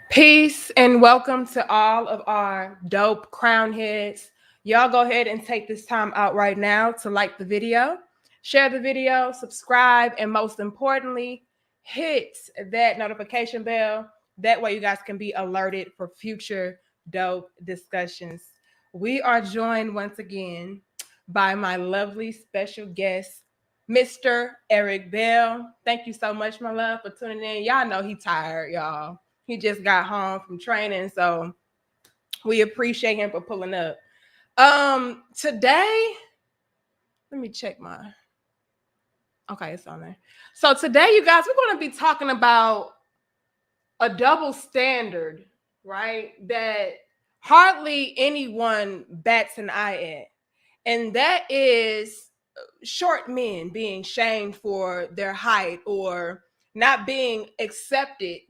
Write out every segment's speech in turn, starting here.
Peace and welcome to all of our dope crown heads. Y'all go ahead and take this time out right now to like the video, share the video, subscribe, and most importantly, hit that notification bell. That way, you guys can be alerted for future dope discussions. We are joined once again by my lovely special guest, Mr. Eric Bell. Thank you so much, my love, for tuning in. Y'all know he tired, y'all. He just got home from training, so we appreciate him for pulling up. Today, let me check my. Okay, it's on there. So today, you guys, we're going to be talking about a double standard, right? That hardly anyone bats an eye at, and that is short men being shamed for their height or not being accepted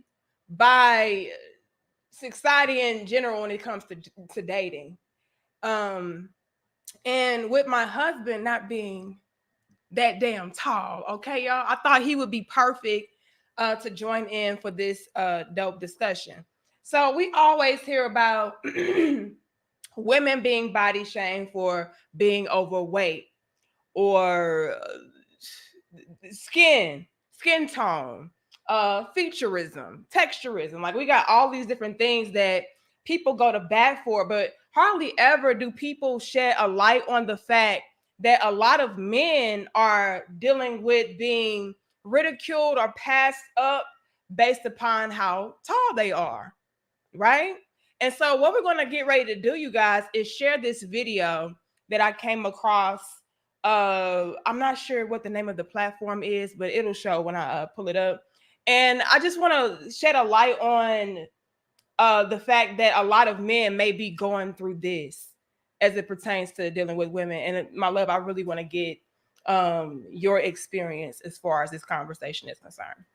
by society in general when it comes to dating. Um, and with my husband not being that damn tall, okay, y'all, I thought he would be perfect to join in for this dope discussion. So we always hear about women being body shamed for being overweight or skin tone, featureism, texturism. Like we got all these different things that people go to bat for, but hardly ever do people shed a light on the fact that a lot of men are dealing with being ridiculed or passed up based upon how tall they are, right? And so what we're going to get ready to do, you guys, is share this video that I came across. I'm not sure what the name of the platform is, but it'll show when I pull it up. And I just want to shed a light on the fact that a lot of men may be going through this as it pertains to dealing with women. And my love, I really want to get your experience as far as this conversation is concerned.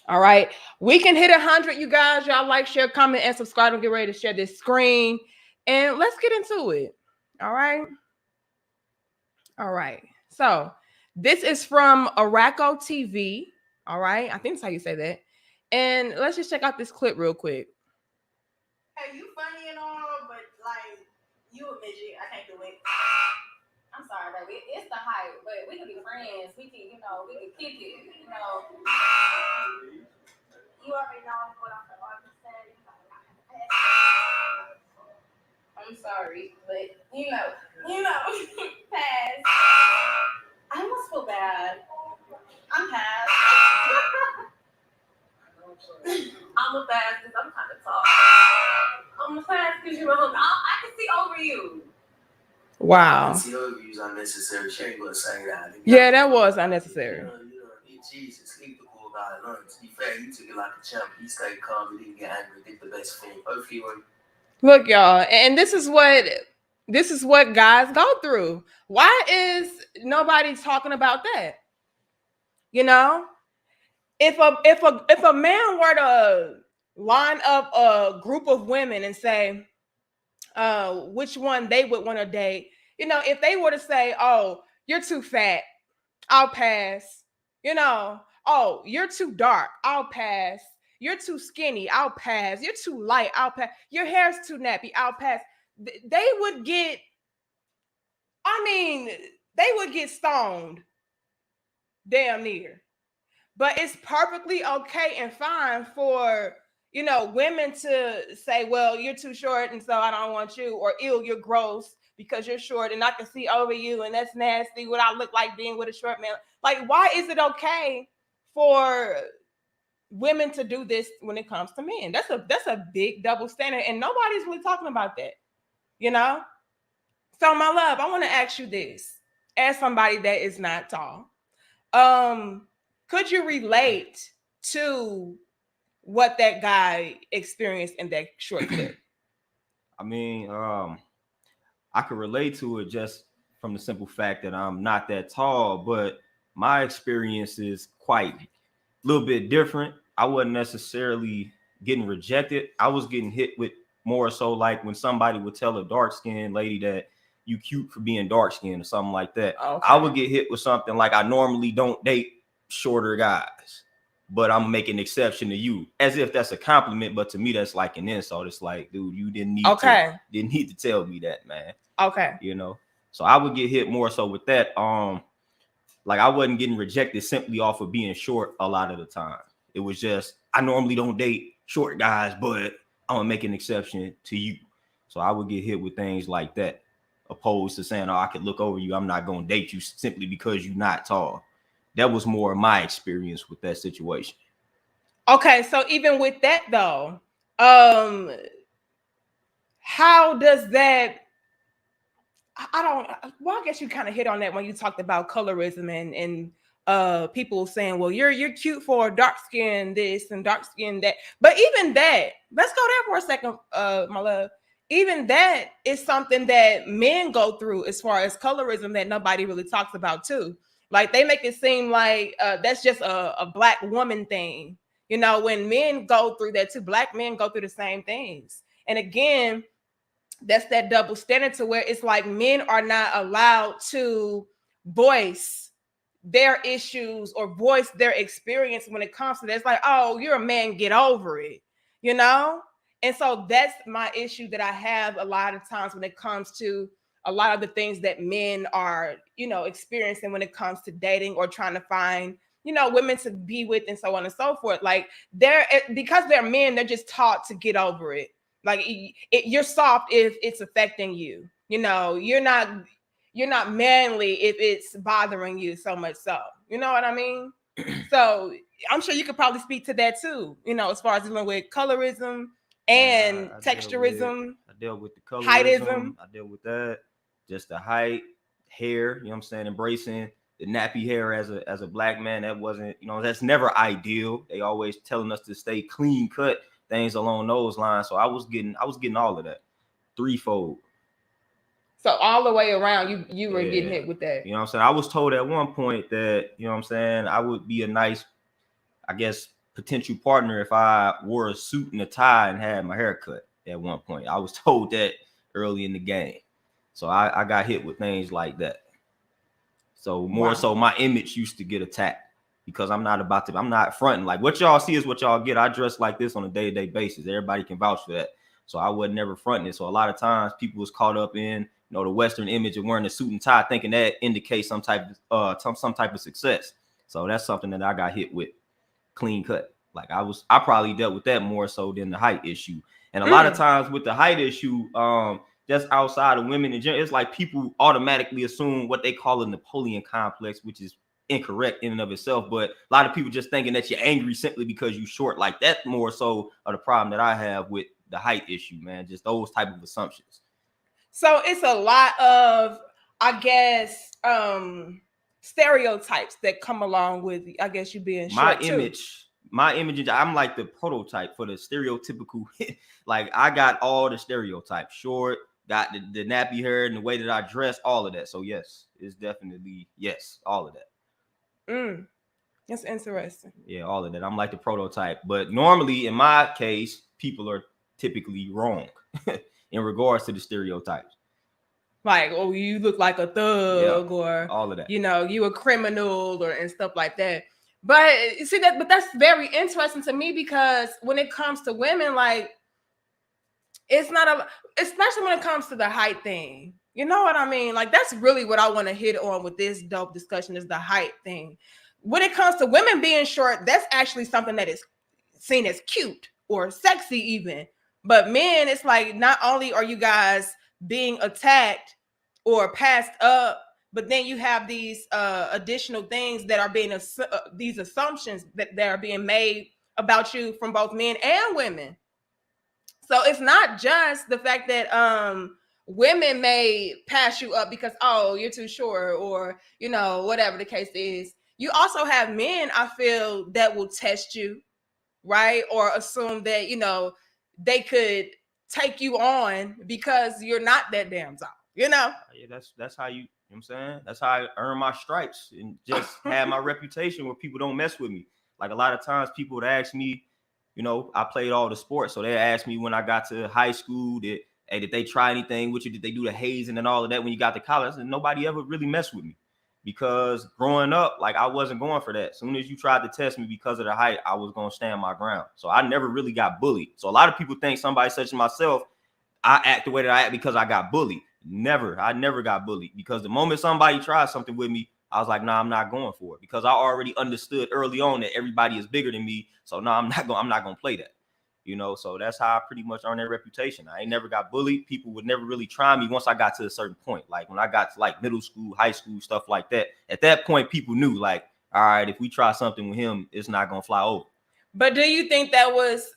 All right. We can hit 100, you guys. Y'all like, share, comment, and subscribe. And get ready to share this screen. And let's get into it. All right. All right. So this is from Araco TV. All right. I think that's how you say that. And let's just check out this clip real quick. Hey, you funny and all, but like you a midget. I can't do it. I'm sorry, baby. It's the height, but we can be friends. We can, we can kick it. You already know what I'm about to say. I'm sorry, but pass. I almost feel bad. I'm pass. I'm a pass because I'm kind of tall. I'm a pass because you're a hook. I can see over you. Wow. See over you is unnecessary. She ain't gonna say that. Yeah, that was unnecessary. Jesus, leave the cool guy alone. To be fair, he took it like a champ. He stayed calm. He didn't get angry. Did the best thing. Hopefully, look, y'all, and this is what guys go through. Why is nobody talking about that? You know, if a man were to line up a group of women and say which one they would want to date, if they were to say, "Oh, you're too fat, I'll pass," "Oh, you're too dark, I'll pass," "You're too skinny, I'll pass," "You're too light, I'll pass," "Your hair's too nappy, I'll pass," they would get, they would get stoned damn near. But it's perfectly okay and fine for, women to say, "Well, you're too short and so I don't want you," or "Ew, you're gross because you're short and I can see over you and that's nasty, what I look like being with a short man." Like, why is it okay for women to do this when it comes to men? That's a big double standard, and nobody's really talking about that, So, my love, I want to ask you this, as somebody that is not tall. Could you relate to what that guy experienced in that short clip? I could relate to it just from the simple fact that I'm not that tall, but my experience is quite a little bit different. I wasn't necessarily getting rejected. I was getting hit with more so like when somebody would tell a dark-skinned lady that you cute for being dark-skinned or something like that. Okay. I would get hit with something like, "I normally don't date shorter guys." but I'm making an exception to you, as if that's a compliment. But to me, that's like an insult. It's like, dude, you didn't need to tell me that, man. Okay. You know, so I would get hit more so with that. Like I wasn't getting rejected simply off of being short a lot of the time. It was just, I normally don't date short guys, but I'm gonna make an exception to you. So I would get hit with things like that, opposed to saying, oh, I could look over you. I'm not gonna date you simply because you're not tall. That was more of my experience with that situation. Okay, so even with that though, how does that? I don't. Well, I guess you kind of hit on that when you talked about colorism and people saying, well, you're cute for dark skin this and dark skin that. But even that, let's go there for a second, my love. Even that is something that men go through as far as colorism that nobody really talks about too. Like they make it seem like that's just a black woman thing. You know, when men go through that too, black men go through the same things. And again, that's that double standard to where it's like men are not allowed to voice their issues or voice their experience when it comes to that. It's like, oh, you're a man, get over it, you know? And so that's my issue that I have a lot of times when it comes to a lot of the things that men are, you know, experiencing when it comes to dating or trying to find, you know, women to be with and so on and so forth. Like because they're men, they're just taught to get over it. Like you're soft if it's affecting you. You know, you're not manly if it's bothering you so much so. You know what I mean? So I'm sure you could probably speak to that too, you know, as far as dealing with colorism and texturism. I dealt with the colorism. Heightism. I dealt with that. Just the height, hair, you know what I'm saying? Embracing the nappy hair as a black man. That wasn't, you know, that's never ideal. They always telling us to stay clean cut, things along those lines. So I was getting all of that threefold. So all the way around, you were getting hit with that. You know what I'm saying? I was told at one point that, you know what I'm saying, I would be a nice, I guess, potential partner if I wore a suit and a tie and had my hair cut at one point. I was told that early in the game. So I got hit with things like that. So more so my image used to get attacked because I'm not fronting. Like what y'all see is what y'all get. I dress like this on a day-to-day basis. Everybody can vouch for that. So I was never fronting it. So a lot of times people was caught up in, you know, the Western image of wearing a suit and tie, thinking that indicates some type of success. So that's something that I got hit with, clean cut. Like I probably dealt with that more so than the height issue. And a lot of times with the height issue, just outside of women in general, it's like people automatically assume what they call a Napoleon complex, which is incorrect in and of itself. But a lot of people just thinking that you're angry simply because you're short. Like that's more so of the problem that I have with the height issue, man. Just those type of assumptions. So it's a lot of, I guess, stereotypes that come along with, I guess, you being short my image, I'm like the prototype for the stereotypical. Like I got all the stereotypes, short, got the nappy hair and the way that I dress, all of that. So yes, it's definitely yes, all of that. That's interesting. Yeah, all of that. I'm like the prototype, but normally in my case, people are typically wrong in regards to the stereotypes. Like, oh, you look like a thug, or all of that. You know, you a criminal, or and stuff like that. But see that, but that's very interesting to me because when it comes to women, like it's not especially when it comes to the height thing. You know what I mean? Like that's really what I want to hit on with this dope discussion is the height thing. When it comes to women being short, that's actually something that is seen as cute or sexy even. But men, it's like not only are you guys being attacked or passed up, but then you have these additional things that are being these assumptions that are being made about you from both men and women. So it's not just the fact that women may pass you up because, oh, you're too short or, you know, whatever the case is. You also have men, I feel, that will test you, right? Or assume that, you know, they could take you on because you're not that damn tall, you know? Yeah, that's how you know what I'm saying? That's how I earn my stripes and just have my reputation where people don't mess with me. Like a lot of times people would ask me, you know, I played all the sports. So they asked me when I got to high school, did they try anything with you? Did they do the hazing and all of that when you got to college? And nobody ever really messed with me. because growing up, like I wasn't going for that. As soon as you tried to test me because of the height, I was going to stand my ground. So I never really got bullied. So a lot of people think somebody such as myself, I act the way that I act because I got bullied. Never. I never got bullied, because the moment somebody tried something with me, I was like, nah, I'm not going for it, because I already understood early on that everybody is bigger than me. So no, I'm not going to play that. You know, so that's how I pretty much earned that reputation. I ain't never got bullied. People would never really try me once I got to a certain point. Like when I got to like middle school, high school, stuff like that. At that point, people knew like, all right, if we try something with him, it's not going to fly over. But do you think that was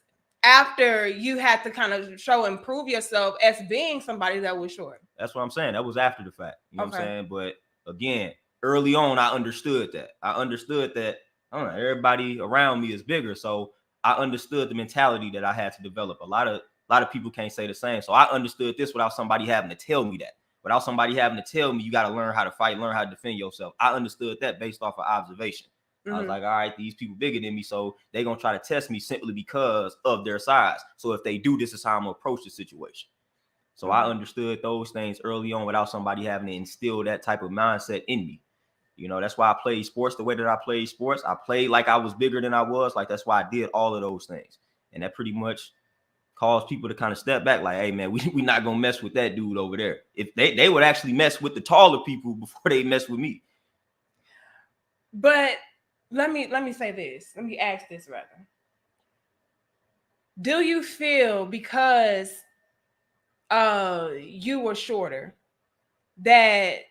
after you had to kind of show and prove yourself as being somebody that was short? That's what I'm saying. That was after the fact. You know what I'm saying? But again, early on, I understood that. I don't know, everybody around me is bigger. So I understood the mentality that I had to develop. A lot of people can't say the same. So I understood this without somebody having to tell me that. Without somebody having to tell me, you got to learn how to fight, learn how to defend yourself. I understood that based off of observation. I was like, all right, these people bigger than me, so they're going to try to test me simply because of their size. So if they do, this is how I'm going to approach the situation. So I understood those things early on without somebody having to instill that type of mindset in me. You know, that's why I played sports the way that I played sports. I played like I was bigger than I was. Like, that's why I did all of those things. And that pretty much caused people to kind of step back like, hey, man, we not going to mess with that dude over there. If they would actually mess with the taller people before they mess with me. But let me say this. Let me ask this rather. Do you feel because you were shorter that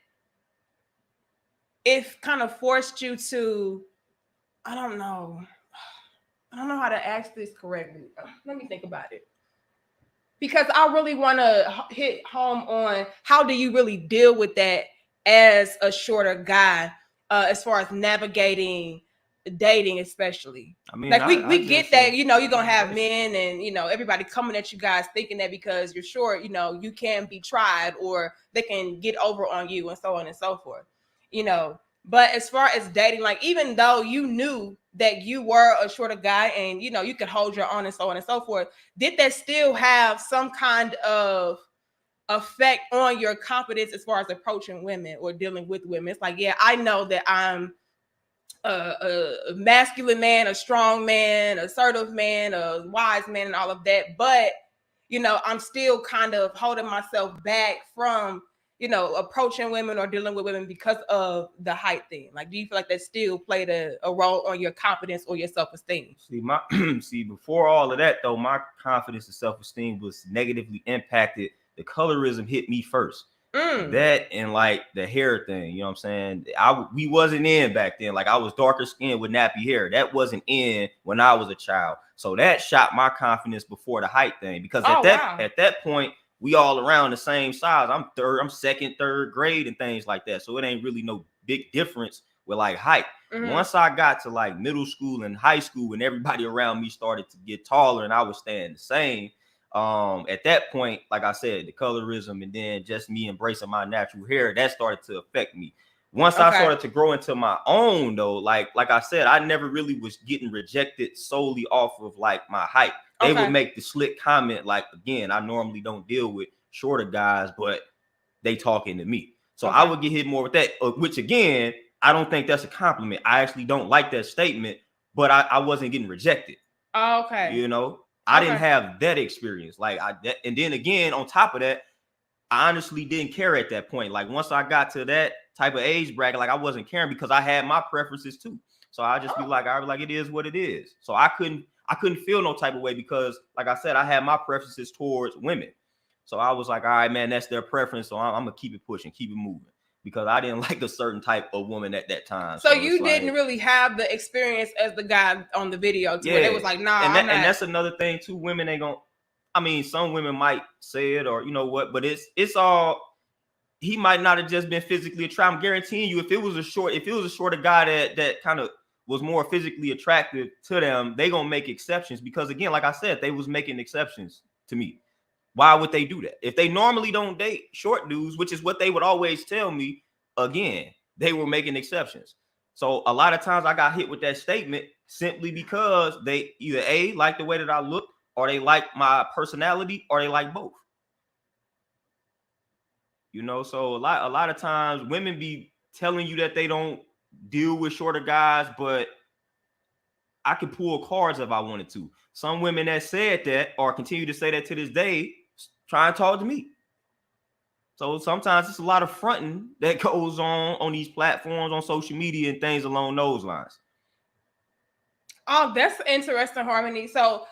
it kind of forced you to, I don't know how to ask this correctly. Let me think about it. Because I really want to hit home on how do you really deal with that as a shorter guy, as far as navigating dating, especially. I mean, like we get that, you know, you're gonna have men and, you know, everybody coming at you guys thinking that because you're short, you know, you can be tried or they can get over on you and so on and so forth, you know. But as far as dating, like, even though you knew that you were a shorter guy and, you know, you could hold your own and so on and so forth, did that still have some kind of effect on your confidence as far as approaching women or dealing with women? It's like, yeah, I know that I'm a masculine man, a strong man, assertive man, a wise man, and all of that. But, you know, I'm still kind of holding myself back from, you know, approaching women or dealing with women because of the height thing. Like, do you feel like that still played a role on your confidence or your self-esteem? See, before all of that, though, my confidence and self-esteem was negatively impacted. The colorism hit me first. That and like the hair thing, you know what I'm saying? We wasn't in back then. Like, I was darker skinned with nappy hair. That wasn't in when I was a child. So that shot my confidence before the height thing, because at that point, we all around the same size. I'm second, third grade and things like that. So it ain't really no big difference with like height. Once I got to like middle school and high school and everybody around me started to get taller and I was staying the same, at that point, like I said, the colorism and then just me embracing my natural hair, that started to affect me. Once I started to grow into my own, though, like I said, I never really was getting rejected solely off of like my height. They would make the slick comment, like, again, I normally don't deal with shorter guys, but they talking to me. So I would get hit more with that, which again, I don't think that's a compliment. I actually don't like that statement, but I wasn't getting rejected. You know, I didn't have that experience. Like, and then again, on top of that, I honestly didn't care at that point. Like, once I got to that type of age bracket, like, I wasn't caring because I had my preferences too. So I just be like, I was like, it is what it is. So I couldn't feel no type of way because, like I said, I had my preferences towards women. So I was like, all right, man, that's their preference. So I'm gonna keep it pushing, keep it moving, because I didn't like a certain type of woman at that time. So you didn't really have the experience as the guy on the video too. Where it was like, nah, and that's another thing too. Women ain't gonna. I mean, some women might say it, or you know what, but it's all. He might not have just been physically attractive. I'm guaranteeing you, if it was a shorter guy that kind of was more physically attractive to them, they gonna make exceptions, because again, like I said, they was making exceptions to me. Why would they do that? If they normally don't date short dudes, which is what they would always tell me, again, they were making exceptions. So a lot of times I got hit with that statement simply because they either A, like the way that I look, or they like my personality, or they like both. You know, so a lot of times women be telling you that they don't deal with shorter guys, but I could pull cards if I wanted to. Some women that said that or continue to say that to this day try and talk to me. So sometimes it's a lot of fronting that goes on these platforms, on social media and things along those lines. Oh, that's interesting, Harmony. So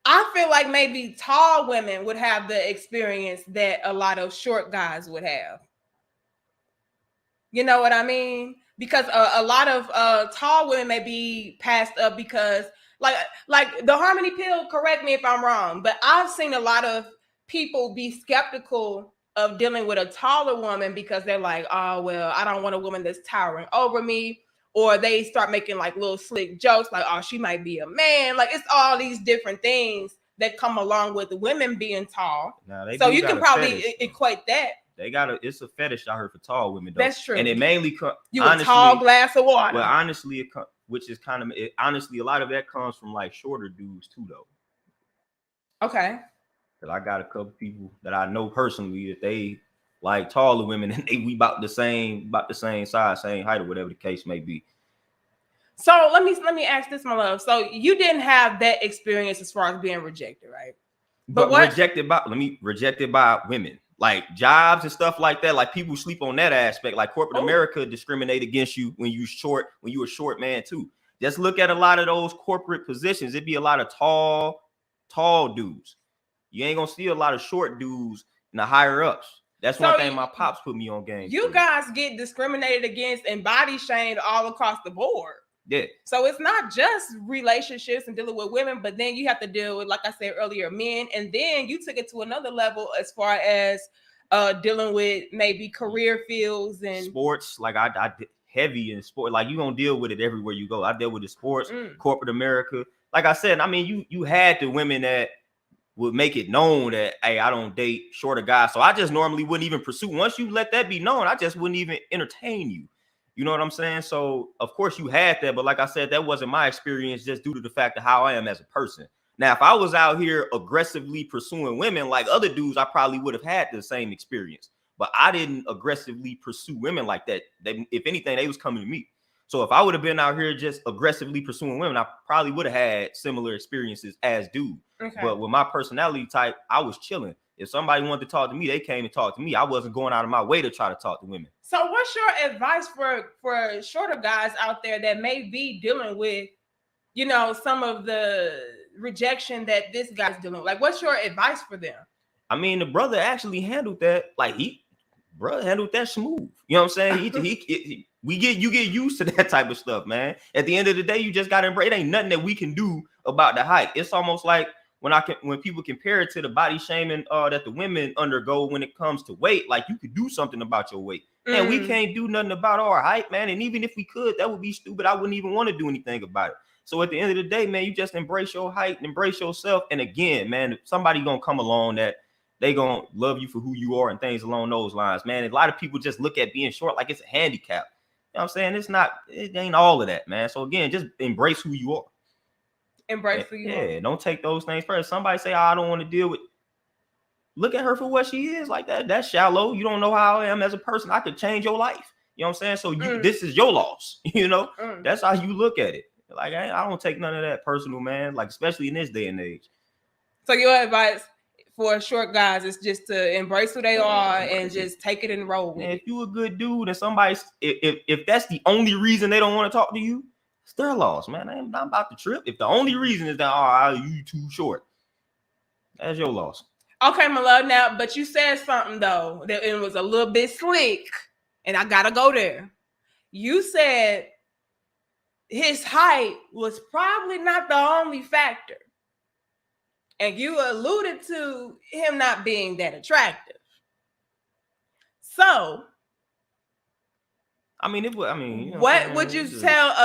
I feel like maybe tall women would have the experience that a lot of short guys would have. You know what I mean? Because a lot of tall women may be passed up because like the Harmony pill, correct me if I'm wrong, but I've seen a lot of people be skeptical of dealing with a taller woman because they're like, oh, well, I don't want a woman that's towering over me. Or they start making like little slick jokes like, oh, she might be a man. Like it's all these different things that come along with women being tall. So you can probably equate that. It's a fetish I heard for tall women, though. That's true. And it mainly a tall glass of water. Well, honestly, which is kind of honestly, a lot of that comes from like shorter dudes too, though. Okay. Because I got a couple people that I know personally that they like taller women and we about the same size, same height, or whatever the case may be. So let me ask this, my love. So you didn't have that experience as far as being rejected, right? But rejected by women, like jobs and stuff like that. Like people sleep on that aspect. Like corporate America discriminate against you when you a short man too. Just look at a lot of those corporate positions. It'd be a lot of tall dudes. You ain't gonna see a lot of short dudes in the higher ups. That's one thing my pops put me on game. You guys get discriminated against and body shamed all across the board. Yeah. So it's not just relationships and dealing with women, but then you have to deal with, like I said earlier, men. And then you took it to another level as far as dealing with maybe career fields and sports. Like I did heavy in sport. Like you gonna deal with it everywhere you go. I dealt with the sports, corporate America. Like I said, I mean, you had the women that would make it known that, hey, I don't date shorter guys. So I just normally wouldn't even pursue. Once you let that be known, I just wouldn't even entertain you. You know what I'm saying? So of course you had that, but like I said, that wasn't my experience just due to the fact of how I am as a person. Now, if I was out here aggressively pursuing women like other dudes, I probably would have had the same experience. But I didn't aggressively pursue women like that. If anything, they was coming to me. So if I would have been out here just aggressively pursuing women, I probably would have had similar experiences as dude. Okay. But with my personality type, I was chilling. If somebody wanted to talk to me, they came and talked to me. I wasn't going out of my way to try to talk to women. So what's your advice for shorter guys out there that may be dealing with, you know, some of the rejection that this guy's dealing with? Like, what's your advice for them? I mean, the brother actually handled that. Like brother handled that smooth. You know what I'm saying? You get used to that type of stuff, man. At the end of the day, you just got to embrace. It ain't nothing that we can do about the height. It's almost like when people compare it to the body shaming that the women undergo when it comes to weight, like you could do something about your weight. And we can't do nothing about our height, man. And even if we could, that would be stupid. I wouldn't even want to do anything about it. So at the end of the day, man, you just embrace your height and embrace yourself. And again, man, somebody gonna come along that they gonna love you for who you are and things along those lines, man. And a lot of people just look at being short like it's a handicap. You know what I'm saying? It ain't all of that, man. So again, just embrace who you are. Embrace who you are. Yeah, don't take those things first. Somebody say, oh, I don't want to deal with. Look at her for what she is, like that. That's shallow. You don't know how I am as a person. I could change your life. You know what I'm saying? So this is your loss. You know, that's how you look at it. Like I don't take none of that personal, man. Like especially in this day and age. So your advice for short guys is just to embrace who they are and just take it and roll with it. If you a good dude and somebody, if that's the only reason they don't want to talk to you, it's their loss, man. I'm not about the trip. If the only reason is that you too short, that's your loss. Okay, my love. Now, but you said something though that it was a little bit slick, and I gotta go there. You said his height was probably not the only factor. And you alluded to him not being that attractive. So, I mean, you know, what would you tell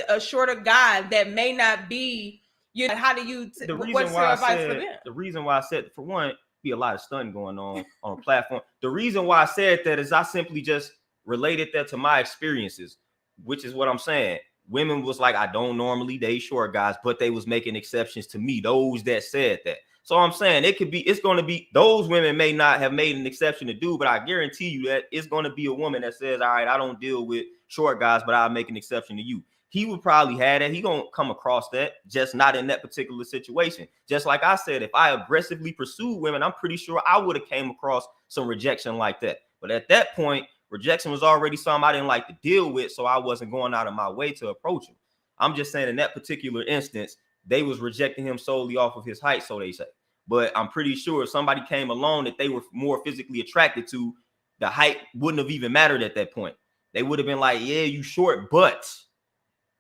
a shorter guy that may not be? You know, how do you? What's your advice for them? The reason why I said, for one, be a lot of stunting going on a platform. The reason why I said that is I simply just related that to my experiences, which is what I'm saying. Women was like, I don't normally date short guys, but they was making exceptions to me, those that said that. So I'm saying it's going to be, those women may not have made an exception to do, but I guarantee you that it's going to be a woman that says, all right, I don't deal with short guys, but I'll make an exception to you. He would probably have that. He gonna come across that, just not in that particular situation. Just like I said, if I aggressively pursue women, I'm pretty sure I would have came across some rejection like that. But at that point, rejection was already something I didn't like to deal with, so I wasn't going out of my way to approach him. I'm just saying in that particular instance, they was rejecting him solely off of his height, so they say. But I'm pretty sure if somebody came along that they were more physically attracted to, the height wouldn't have even mattered at that point. They would have been like, yeah, you short, but,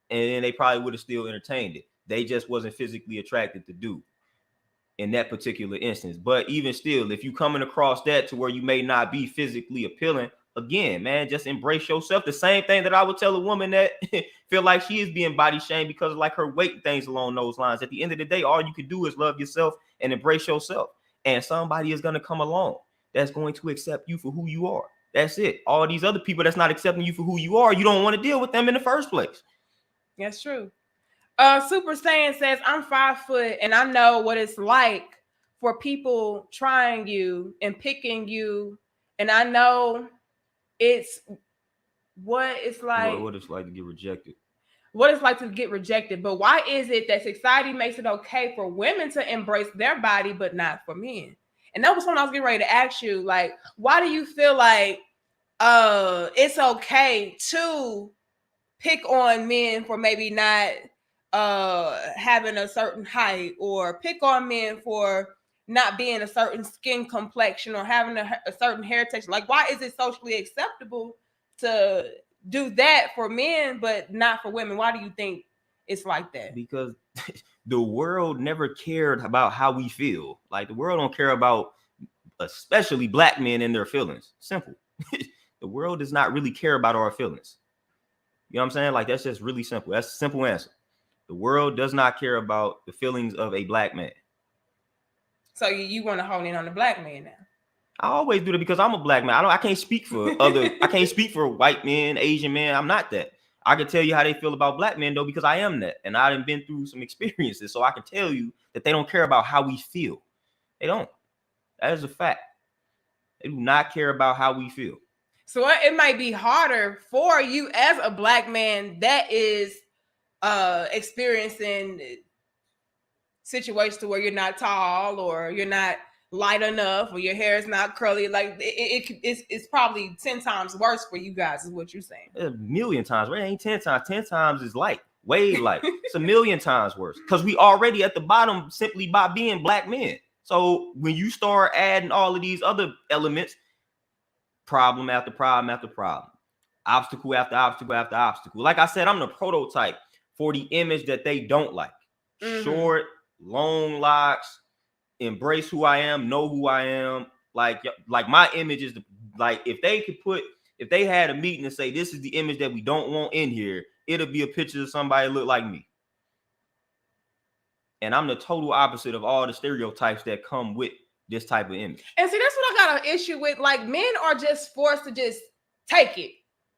and then they probably would have still entertained it. They just wasn't physically attracted to do in that particular instance. But even still, if you coming across that to where you may not be physically appealing, again, man, just embrace yourself. The same thing that I would tell a woman that feel like she is being body shamed because of like her weight and things along those lines. At the end of the day, all you can do is love yourself and embrace yourself. And somebody is going to come along that's going to accept you for who you are. That's it. All these other people that's not accepting you for who you are, you don't want to deal with them in the first place. That's true. Super Saiyan says, I'm 5 foot and I know what it's like for people trying you and picking you. And I know it's what it's like. What it's like to get rejected. What it's like to get rejected. But why is it that society makes it okay for women to embrace their body, but not for men? And that was something I was getting ready to ask you. Like, why do you feel like it's okay to pick on men for maybe not having a certain height, or pick on men for not being a certain skin complexion or having a certain hair texture? Like, why is it socially acceptable to do that for men but not for women? Why do you think it's like that? Because the world never cared about how we feel. Like, the world don't care about, especially black men, and their feelings. Simple. The world does not really care about our feelings. You know what I'm saying? Like, that's just really simple. That's a simple answer. The world does not care about the feelings of a black man. So you want to hone in on the black man now? I always do that because I'm a black man. I can't speak for other. I can't speak for white men, Asian men. I'm not that. I can tell you how they feel about black men though, because I am that, and I've been through some experiences, so I can tell you that they don't care about how we feel. They don't. That is a fact. They do not care about how we feel. So it might be harder for you as a black man that is experiencing situations to where you're not tall, or you're not light enough, or your hair is not curly. Like, it's probably 10 times worse for you guys, is what you're saying. A million times. Well, it ain't 10 times. 10 times is light. Way light. It's a million times worse. Because we already at the bottom simply by being black men. So when you start adding all of these other elements, problem after problem after problem, obstacle after obstacle after obstacle. Like I said, I'm the prototype for the image that they don't like. Mm-hmm. Short, long locks, embrace who I am, know who I am. Like my image is like, if they had a meeting and say, this is the image that we don't want in here, it'll be a picture of somebody that look like me. And I'm the total opposite of all the stereotypes that come with this type of image. And see, that's what I got an issue with. Like, men are just forced to just take it.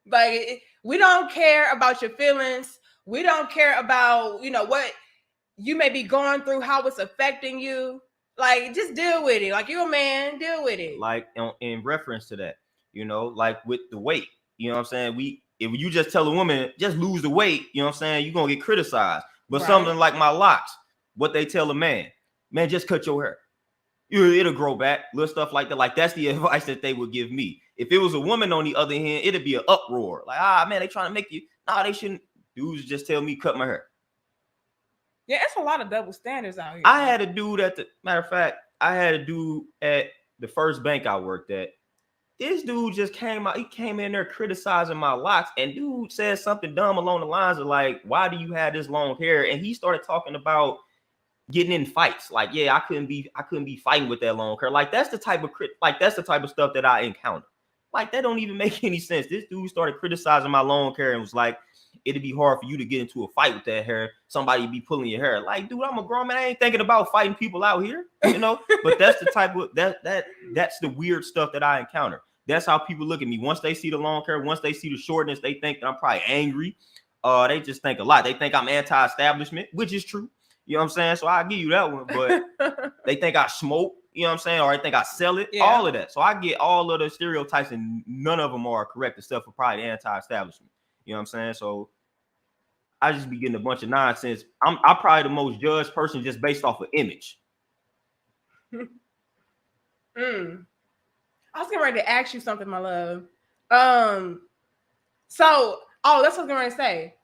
Like, we don't care about your feelings. We don't care about, what you may be going through, how it's affecting you. Like, just deal with it. Like, you're a man, deal with it. Like, in reference to that, like with the weight, you know what I'm saying? If you just tell a woman, just lose the weight, you know what I'm saying? You're going to get criticized. But right. Something like my locks, what they tell a man, just cut your hair. It'll grow back, little stuff like that. Like, that's the advice that they would give me. If it was a woman on the other hand, it'd be an uproar. Like, man, they trying to make you. Nah, they shouldn't. Dudes just tell me cut my hair. Yeah, it's a lot of double standards out here. I had a dude at the first bank I worked at. This dude just came out. He came in there criticizing my locks, and dude said something dumb along the lines of like, "Why do you have this long hair?" And he started talking about getting in fights. Like, yeah, I couldn't be fighting with that long hair. Like, that's the type of stuff that I encounter. Like, that don't even make any sense. This dude started criticizing my long hair and was like, it'd be hard for you to get into a fight with that hair. Somebody be pulling your hair. Like, dude, I'm a grown man. I ain't thinking about fighting people out here, But that's the type of that's the weird stuff that I encounter. That's how people look at me. Once they see the long hair, once they see the shortness, they think that I'm probably angry. They just think a lot. They think I'm anti-establishment, which is true. You know what I'm saying? So I give you that one, but they think I smoke, you know what I'm saying? Or I think I sell it, all of that. So I get all of the stereotypes and none of them are correct except for probably anti-establishment. You know what I'm saying? So I just be getting a bunch of nonsense. I'm probably the most judged person just based off of image. I was getting ready to ask you something, my love. So, that's what I was going to say.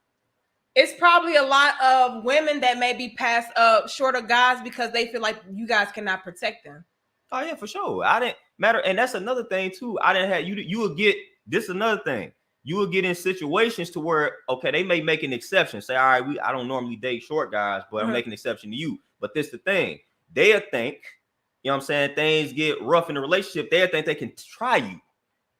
It's probably a lot of women that maybe pass up shorter guys because they feel like you guys cannot protect them. Oh yeah, for sure. I didn't matter, and that's another thing too. I didn't have you. You will get this. Another thing, you will get in situations to where they may make an exception. Say, all right, I don't normally date short guys, but I'm making an exception to you. But this the thing, they'll think, you know what I'm saying, things get rough in the relationship. They'll think they can try you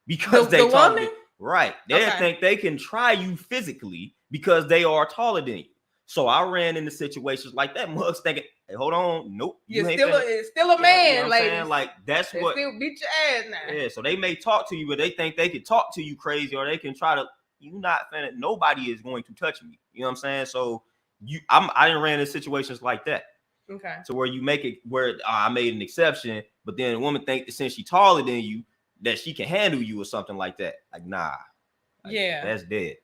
because they talk. Right. They'll think they can try you physically because they are taller than you. So I ran into situations like that. Mugs thinking, hey, hold on, nope. You're still a man, you know like that's they what still beat your ass now. Yeah, so they may talk to you, but they think they can talk to you crazy, or they can try to. You not finna. Nobody is going to touch me. You know what I'm saying? So I didn't ran into situations like that. Okay. So where you make it where I made an exception, but then a woman think that since she's taller than you, that she can handle you or something like that. Like, nah. Like, that's dead.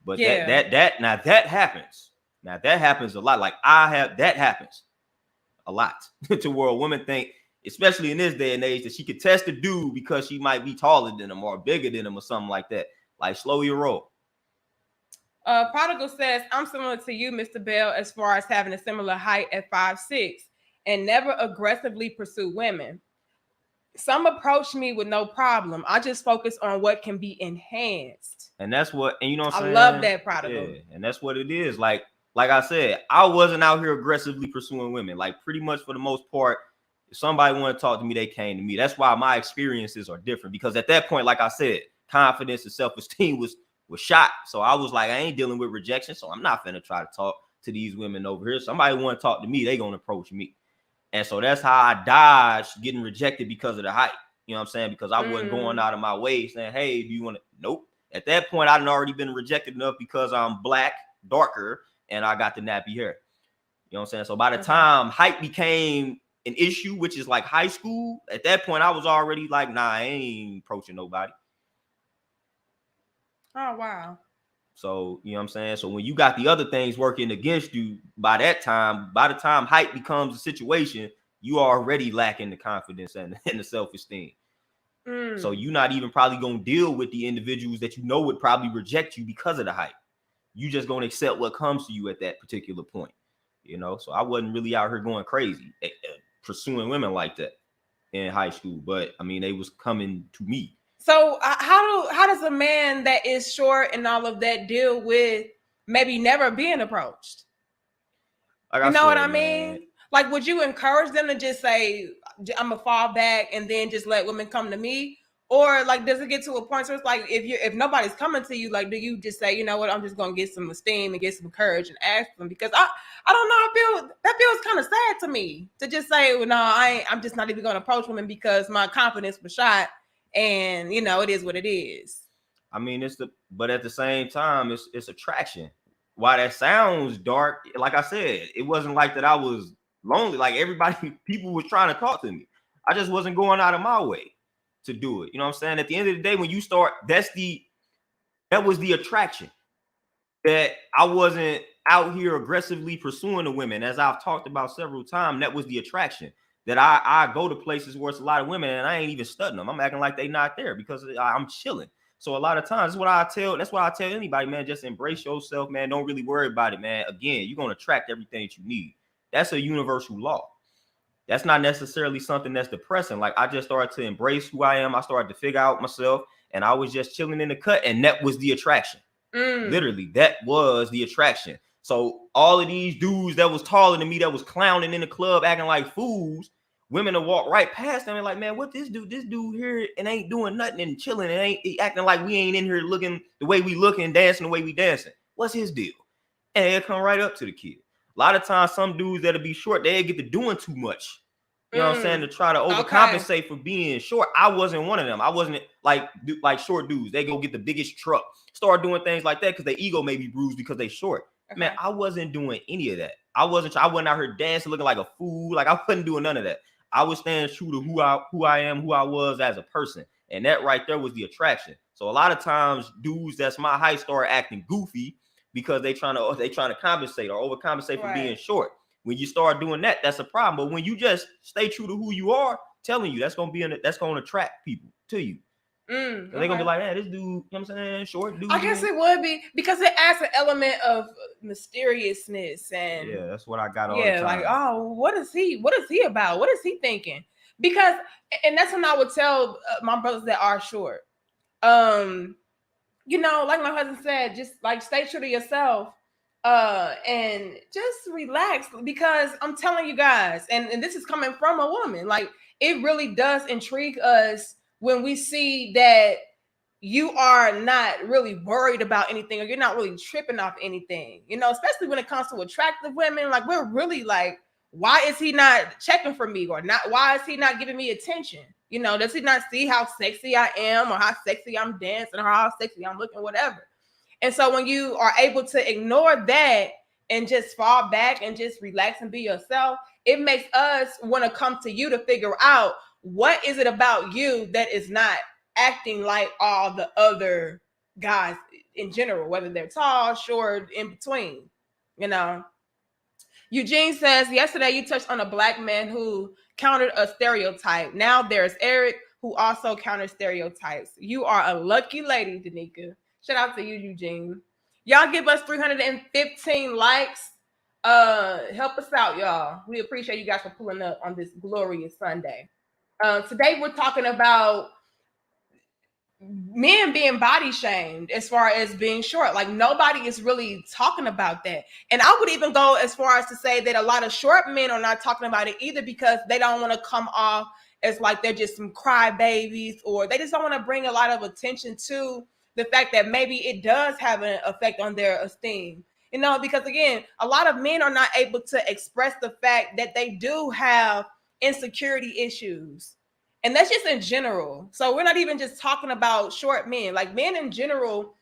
But that happens. Now that happens a lot. Like that happens a lot to where a woman think, especially in this day and age, that she could test a dude because she might be taller than him or bigger than him or something like that. Like, slow your roll. Prodigal says, I'm similar to you, Mr. Bell, as far as having a similar height at 5'6" and never aggressively pursue women. Some approach me with no problem. I just focus on what can be enhanced. And that's what, and you know what I'm saying? I love that, Prodigal. Yeah, and that's what it is. Like I said, I wasn't out here aggressively pursuing women. Like, pretty much for the most part, if somebody wanted to talk to me, they came to me. That's why my experiences are different. Because at that point, like I said, confidence and self-esteem was shot. So I was like, I ain't dealing with rejection, so I'm not finna try to talk to these women over here. Somebody want to talk to me, they gonna approach me. And so that's how I dodged getting rejected because of the height. You know what I'm saying? Because I wasn't going out of my way saying, hey, do you want to? Nope. At that point, I'd already been rejected enough because I'm black, darker, and I got the nappy hair. You know what I'm saying? So by the time height became an issue, which is like high school, at that point, I was already like, nah, I ain't approaching nobody. Oh, wow. So, you know what I'm saying? So when you got the other things working against you, by the time height becomes a situation, you are already lacking the confidence and the self-esteem. So you're not even probably going to deal with the individuals that you know would probably reject you because of the height. You just going to accept what comes to you at that particular point. You know, so I wasn't really out here going crazy pursuing women like that in high school. But I mean, they was coming to me. So how does a man that is short and all of that deal with maybe never being approached? Like you know what I mean? Like, would you encourage them to just say, I'm gonna fall back and then just let women come to me? Or like, does it get to a point where it's like, if nobody's coming to you, like, do you just say, you know what, I'm just gonna get some esteem and get some courage and ask them? Because I don't know, that feels kind of sad to me to just say, well, no, I'm just not even gonna approach women because my confidence was shot. And you know, it is what it is. I mean, but at the same time, it's attraction. Why that sounds dark, like I said, it wasn't like that I was lonely. Like, people was trying to talk to me. I just wasn't going out of my way to do it. You know what I'm saying? At the end of the day, when you start, that was the attraction. That I wasn't out here aggressively pursuing the women, as I've talked about several times. That was the attraction. That I go to places where it's a lot of women and I ain't even studying them. I'm acting like they not there because I'm chilling. So a lot of times, that's what I tell anybody, man. Just embrace yourself, man. Don't really worry about it, man. Again, you're gonna attract everything that you need. That's a universal law. That's not necessarily something that's depressing. Like, I just started to embrace who I am. I started to figure out myself, and I was just chilling in the cut, and that was the attraction. Literally, that was the attraction. So all of these dudes that was taller than me, that was clowning in the club, acting like fools, women will walk right past them and like, man, what this dude here and ain't doing nothing and chilling and ain't acting like we ain't in here looking the way we looking, dancing the way we dancing. What's his deal? And they'll come right up to the kid. A lot of times, some dudes that'll be short, they get to doing too much. You know what I'm saying? To try to overcompensate for being short. I wasn't one of them. I wasn't like short dudes. They go get the biggest truck, start doing things like that because their ego may be bruised because they short. Man, I wasn't doing any of that. I wasn't out here dancing looking like a fool. Like I wasn't doing none of that. I was staying true to who I am, who I was as a person. And that right there was the attraction. So a lot of times dudes that's my height start acting goofy because they trying to compensate or overcompensate for being short. When you start doing that, that's a problem. But when you just stay true to who you are, telling you that's gonna attract people to you. They're gonna be like, hey, this dude, you know what I'm saying, short dude. I guess it would be because it adds an element of mysteriousness and yeah, that's what I got all the time. Like, oh, what is he about? What is he thinking? Because, and that's when I would tell my brothers that are short. You know, like my husband said, just like stay true to yourself. And just relax, because I'm telling you guys, and this is coming from a woman, like it really does intrigue us when we see that you are not really worried about anything, or you're not really tripping off anything, you know, especially when it comes to attractive women. Like we're really like, why is he not checking for me, or not? Why is he not giving me attention? You know, does he not see how sexy I am, or how sexy I'm dancing, or how sexy I'm looking, whatever. And so when you are able to ignore that and just fall back and just relax and be yourself, it makes us want to come to you to figure out what is it about you that is not acting like all the other guys in general, whether they're tall, short, in between, you know. Eugene says, yesterday you touched on a Black man who countered a stereotype. Now there's Eric, who also counters stereotypes. You are a lucky lady, Danica. Shout out to you, Eugene. Y'all give us 315 likes. Help us out, y'all. We appreciate you guys for pulling up on this glorious Sunday. Today we're talking about men being body shamed as far as being short. Like nobody is really talking about that. And I would even go as far as to say that a lot of short men are not talking about it either, because they don't want to come off as like they're just some crybabies, or they just don't want to bring a lot of attention to the fact that maybe it does have an effect on their esteem. You know, because again, a lot of men are not able to express the fact that they do have insecurity issues. And that's just in general. So we're not even just talking about short men. Like men in general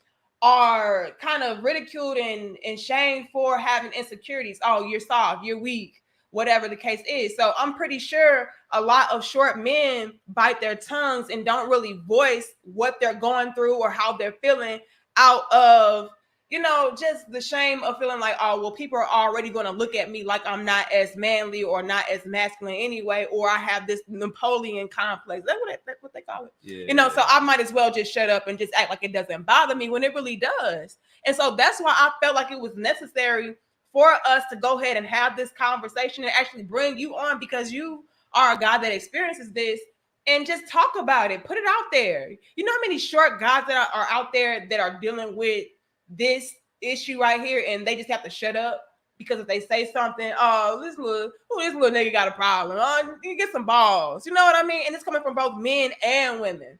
are kind of ridiculed and shamed for having insecurities. Oh, you're soft, you're weak, whatever the case is. So I'm pretty sure a lot of short men bite their tongues and don't really voice what they're going through or how they're feeling, out of, you know, just the shame of feeling like, oh, well, people are already going to look at me like I'm not as manly or not as masculine anyway, or I have this Napoleon complex. That's what they call it. Yeah. You know, so I might as well just shut up and just act like it doesn't bother me when it really does. And so that's why I felt like it was necessary for us to go ahead and have this conversation and actually bring you on, because you are a guy that experiences this, and just talk about it, put it out there. You know how many short guys that are out there that are dealing with this issue right here, and they just have to shut up because if they say something, oh, this little nigga got a problem. Oh, you get some balls. You know what I mean? And it's coming from both men and women.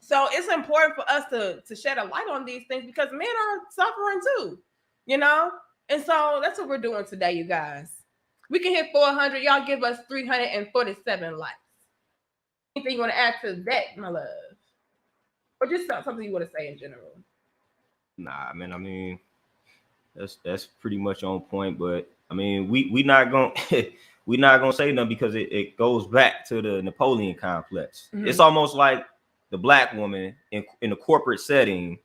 So it's important for us to shed a light on these things, because men are suffering too, you know? And so that's what we're doing today, you guys. We can hit 400. Y'all give us 347 likes. Anything you want to add to that, my love? Or just something you want to say in general? Nah, man, I mean, that's pretty much on point. But I mean, we not gonna we not gonna say nothing, because it goes back to the Napoleon complex. Mm-hmm. It's almost like the Black woman in a corporate setting,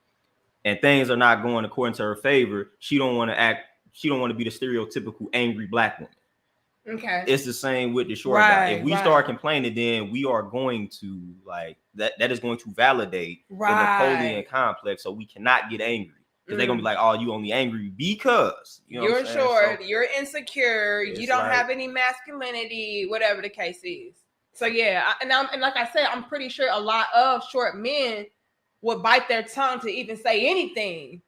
and things are not going according to her favor. She don't want to be the stereotypical angry Black woman. Okay. It's the same with the short guy. If we start complaining, then we are going to like that is going to validate the Napoleon complex. So we cannot get angry, because they're gonna be like, oh, you only angry because you're short, so, you're insecure, you don't have any masculinity, whatever the case is. So yeah, and like I said, I'm pretty sure a lot of short men would bite their tongue to even say anything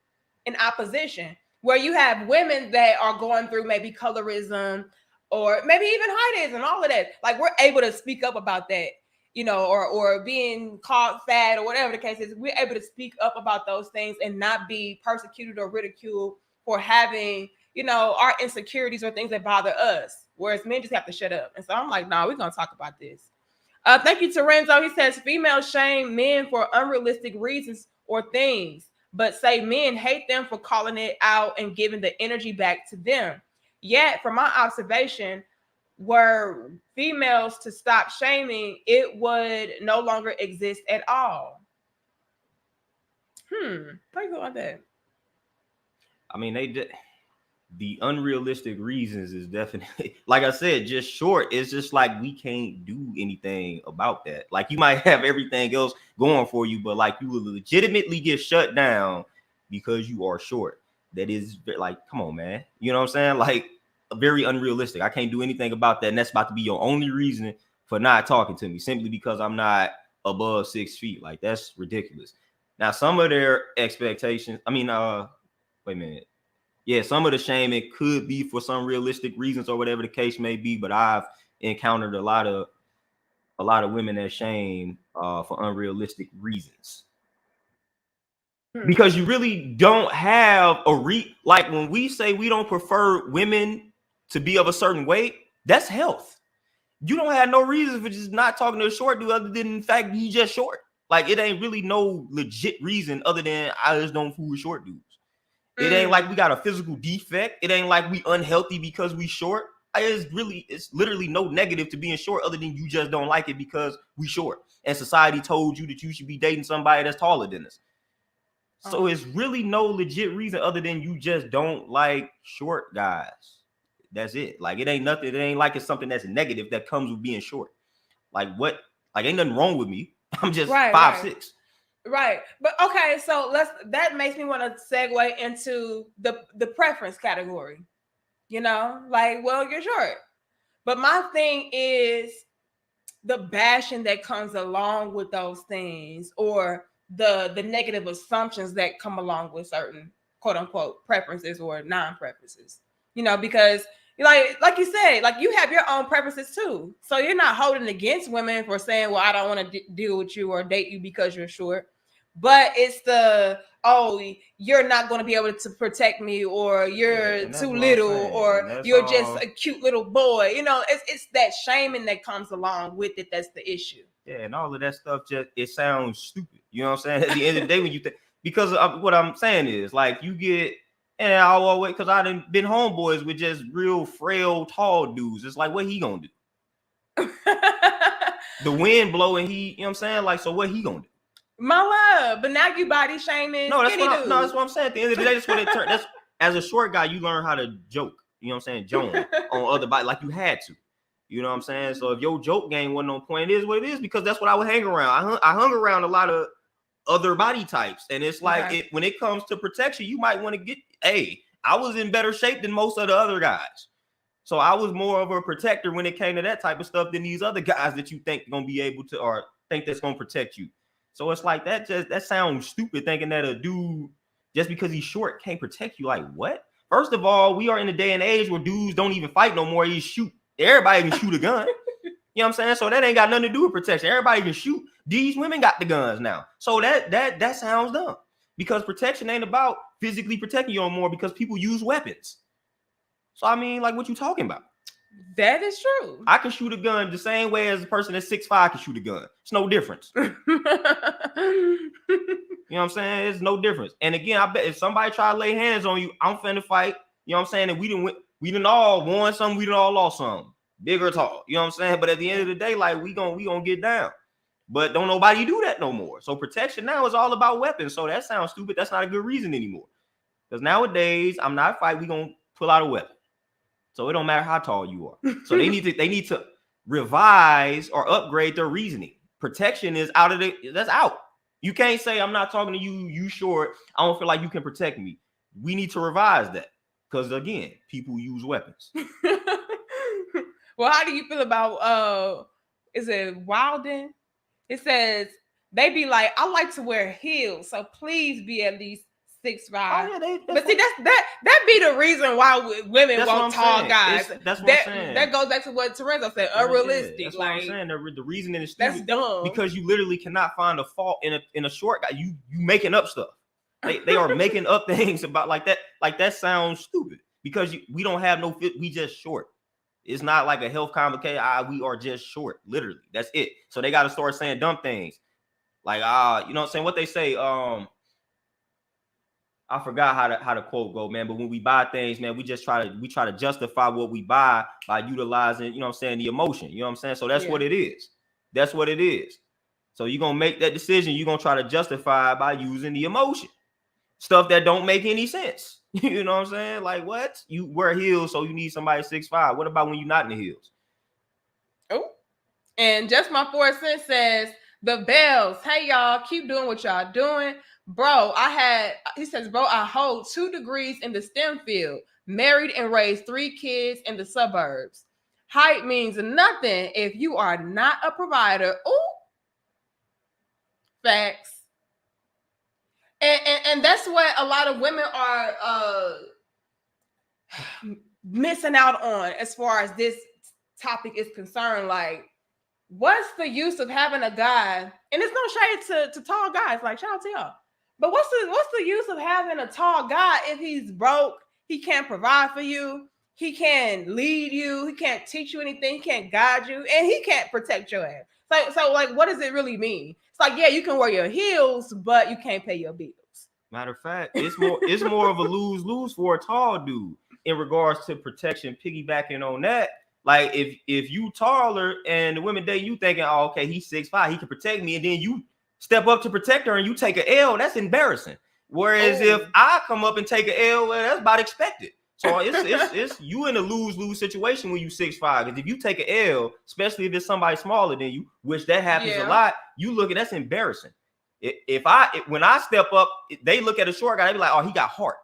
in opposition, where you have women that are going through maybe colorism, or maybe even heightism and all of that. Like we're able to speak up about that, you know, or being called fat or whatever the case is. We're able to speak up about those things and not be persecuted or ridiculed for having, you know, our insecurities or things that bother us. Whereas men just have to shut up. And so I'm like, no, we're going to talk about this. Thank you to Renzo. He says, females shame men for unrealistic reasons or things, but say men hate them for calling it out and giving the energy back to them. Yet, from my observation, were females to stop shaming, it would no longer exist at all. How you feel about that? I mean, the unrealistic reasons is definitely, like I said, just short. It's just like we can't do anything about that. Like you might have everything else going for you, but like you will legitimately get shut down because you are short. That is like, come on, man. You know what I'm saying? Like very unrealistic. I can't do anything about that. And that's about to be your only reason for not talking to me simply because I'm not above 6 feet. Like that's ridiculous. Now, some of their expectations, wait a minute. Yeah, some of the shaming could be for some realistic reasons or whatever the case may be, but I've encountered a lot of women that shame for unrealistic reasons. Because you really don't have like when we say we don't prefer women to be of a certain weight, that's health. You don't have no reason for just not talking to a short dude other than the fact he's just short. Like it ain't really no legit reason other than I just don't fool with short dudes. It ain't like we got a physical defect. It ain't like we unhealthy because we short. It's literally no negative to being short other than you just don't like it because we short. And society told you that you should be dating somebody that's taller than us. So it's really no legit reason other than you just don't like short guys. That's it. Like it ain't nothing. It ain't like it's something that's negative that comes with being short. Like what? Like ain't nothing wrong with me. I'm just 5'6". Right. But okay, so that makes me want to segue into the preference category. You know, like, well, you're short. But my thing is the bashing that comes along with those things, or the negative assumptions that come along with certain quote unquote preferences or non-preferences. You know, because like you said, like you have your own preferences too. So you're not holding against women for saying, well, I don't want to deal with you or date you because you're short. But it's you're not going to be able to protect me, or you're too little, or you're just a cute little boy. You know, it's that shaming that comes along with it that's the issue. Yeah, and all of that stuff it sounds stupid. You know what I'm saying? At the end of the day, when you think, because what I'm saying is like you get, and I always, because I done been homeboys with just real frail tall dudes. It's like, what he gonna do? The wind blowing, you know what I'm saying? Like, so what he gonna do? My love, but now you body shaming. No, that's what I'm saying. At the end of the day, that's what it turned. That's as a short guy, you learn how to joke. You know what I'm saying? Joan on other body, like you had to. You know what I'm saying? So if your joke game wasn't on point, it is what it is, because that's what I would hang around. I hung around a lot of other body types, and it's like when it comes to protection, you might want to get. Hey, I was in better shape than most of the other guys, so I was more of a protector when it came to that type of stuff than these other guys that you think gonna be able to, or think that's gonna protect you. So it's like that sounds stupid, thinking that a dude just because he's short can't protect you. Like what? First of all, we are in a day and age where dudes don't even fight no more. You shoot. Everybody can shoot a gun. You know what I'm saying? So that ain't got nothing to do with protection. Everybody can shoot. These women got the guns now. So that sounds dumb, because protection ain't about physically protecting you no more, because people use weapons. So I mean, like, what you talking about? That is true. I can shoot a gun the same way as a person that's 6'5" can shoot a gun. It's no difference. You know what I'm saying? It's no difference. And again, I bet if somebody try to lay hands on you, I'm finna fight. You know what I'm saying? And we didn't all won some, we didn't all lost some. Big or tall. You know what I'm saying? But at the end of the day, like we gonna get down. But don't nobody do that no more. So protection now is all about weapons. So that sounds stupid. That's not a good reason anymore. Because nowadays, I'm not fighting, we gonna pull out a weapon. So it don't matter how tall you are. So they need to revise or upgrade their reasoning. Protection is that's out. You can't say I'm not talking to you, you short, I don't feel like you can protect me. We need to revise that. Because again, people use weapons. Well, how do you feel about is it Wilden? It says they be like, I like to wear heels, so please be at least 6'5". Oh, yeah, but see, that be the reason why women want tall saying. That's what I'm saying. That goes back to what Terenzo said, unrealistic. Yeah, that's like, what I'm saying. The reasoning is stupid. That's dumb. Because you literally cannot find a fault in a short guy. You making up stuff. They are making up things about like that. Like that sounds stupid, because we don't have no fit. We just short. It's not like a health complication. We are just short. Literally, that's it. So they got to start saying dumb things, like you know what I'm saying? What they say, I forgot how the quote go, man. But when we buy things, man, we try to justify what we buy by utilizing, you know what I'm saying, the emotion. You know what I'm saying? So that's what it is. That's what it is. So you're gonna make that decision, you're gonna try to justify by using the emotion. Stuff that don't make any sense. You know what I'm saying? Like, what? You wear heels, so you need somebody 6'5". What about when you're not in the heels? Oh, and just my 4 cents says the bells. Hey y'all, keep doing what y'all doing. Bro, he says, bro, I hold 2 degrees in the STEM field, married and raised 3 kids in the suburbs. Height means nothing if you are not a provider. Ooh, facts. And that's what a lot of women are missing out on as far as this topic is concerned. Like, what's the use of having a guy? And it's no shade to tall guys. Like, shout out to y'all. But what's the use of having a tall guy if he's broke? He can't provide for you. He can't lead you. He can't teach you anything. He can't guide you, and he can't protect your ass. So like, what does it really mean? It's like, yeah, you can wear your heels, but you can't pay your bills. Matter of fact, it's more of a lose-lose for a tall dude in regards to protection. Piggybacking on that, like if you taller and the women date you thinking, oh, okay, he's 6'5", he can protect me, and then you step up to protect her and you take a L, that's embarrassing. Whereas if I come up and take a L, well, that's about expected. So it's you in a lose-lose situation when you 6'5". Because if you take an L, especially if it's somebody smaller than you, which that happens a lot, you look at that's embarrassing. When I step up, they look at a short guy, they be like, oh, he got heart.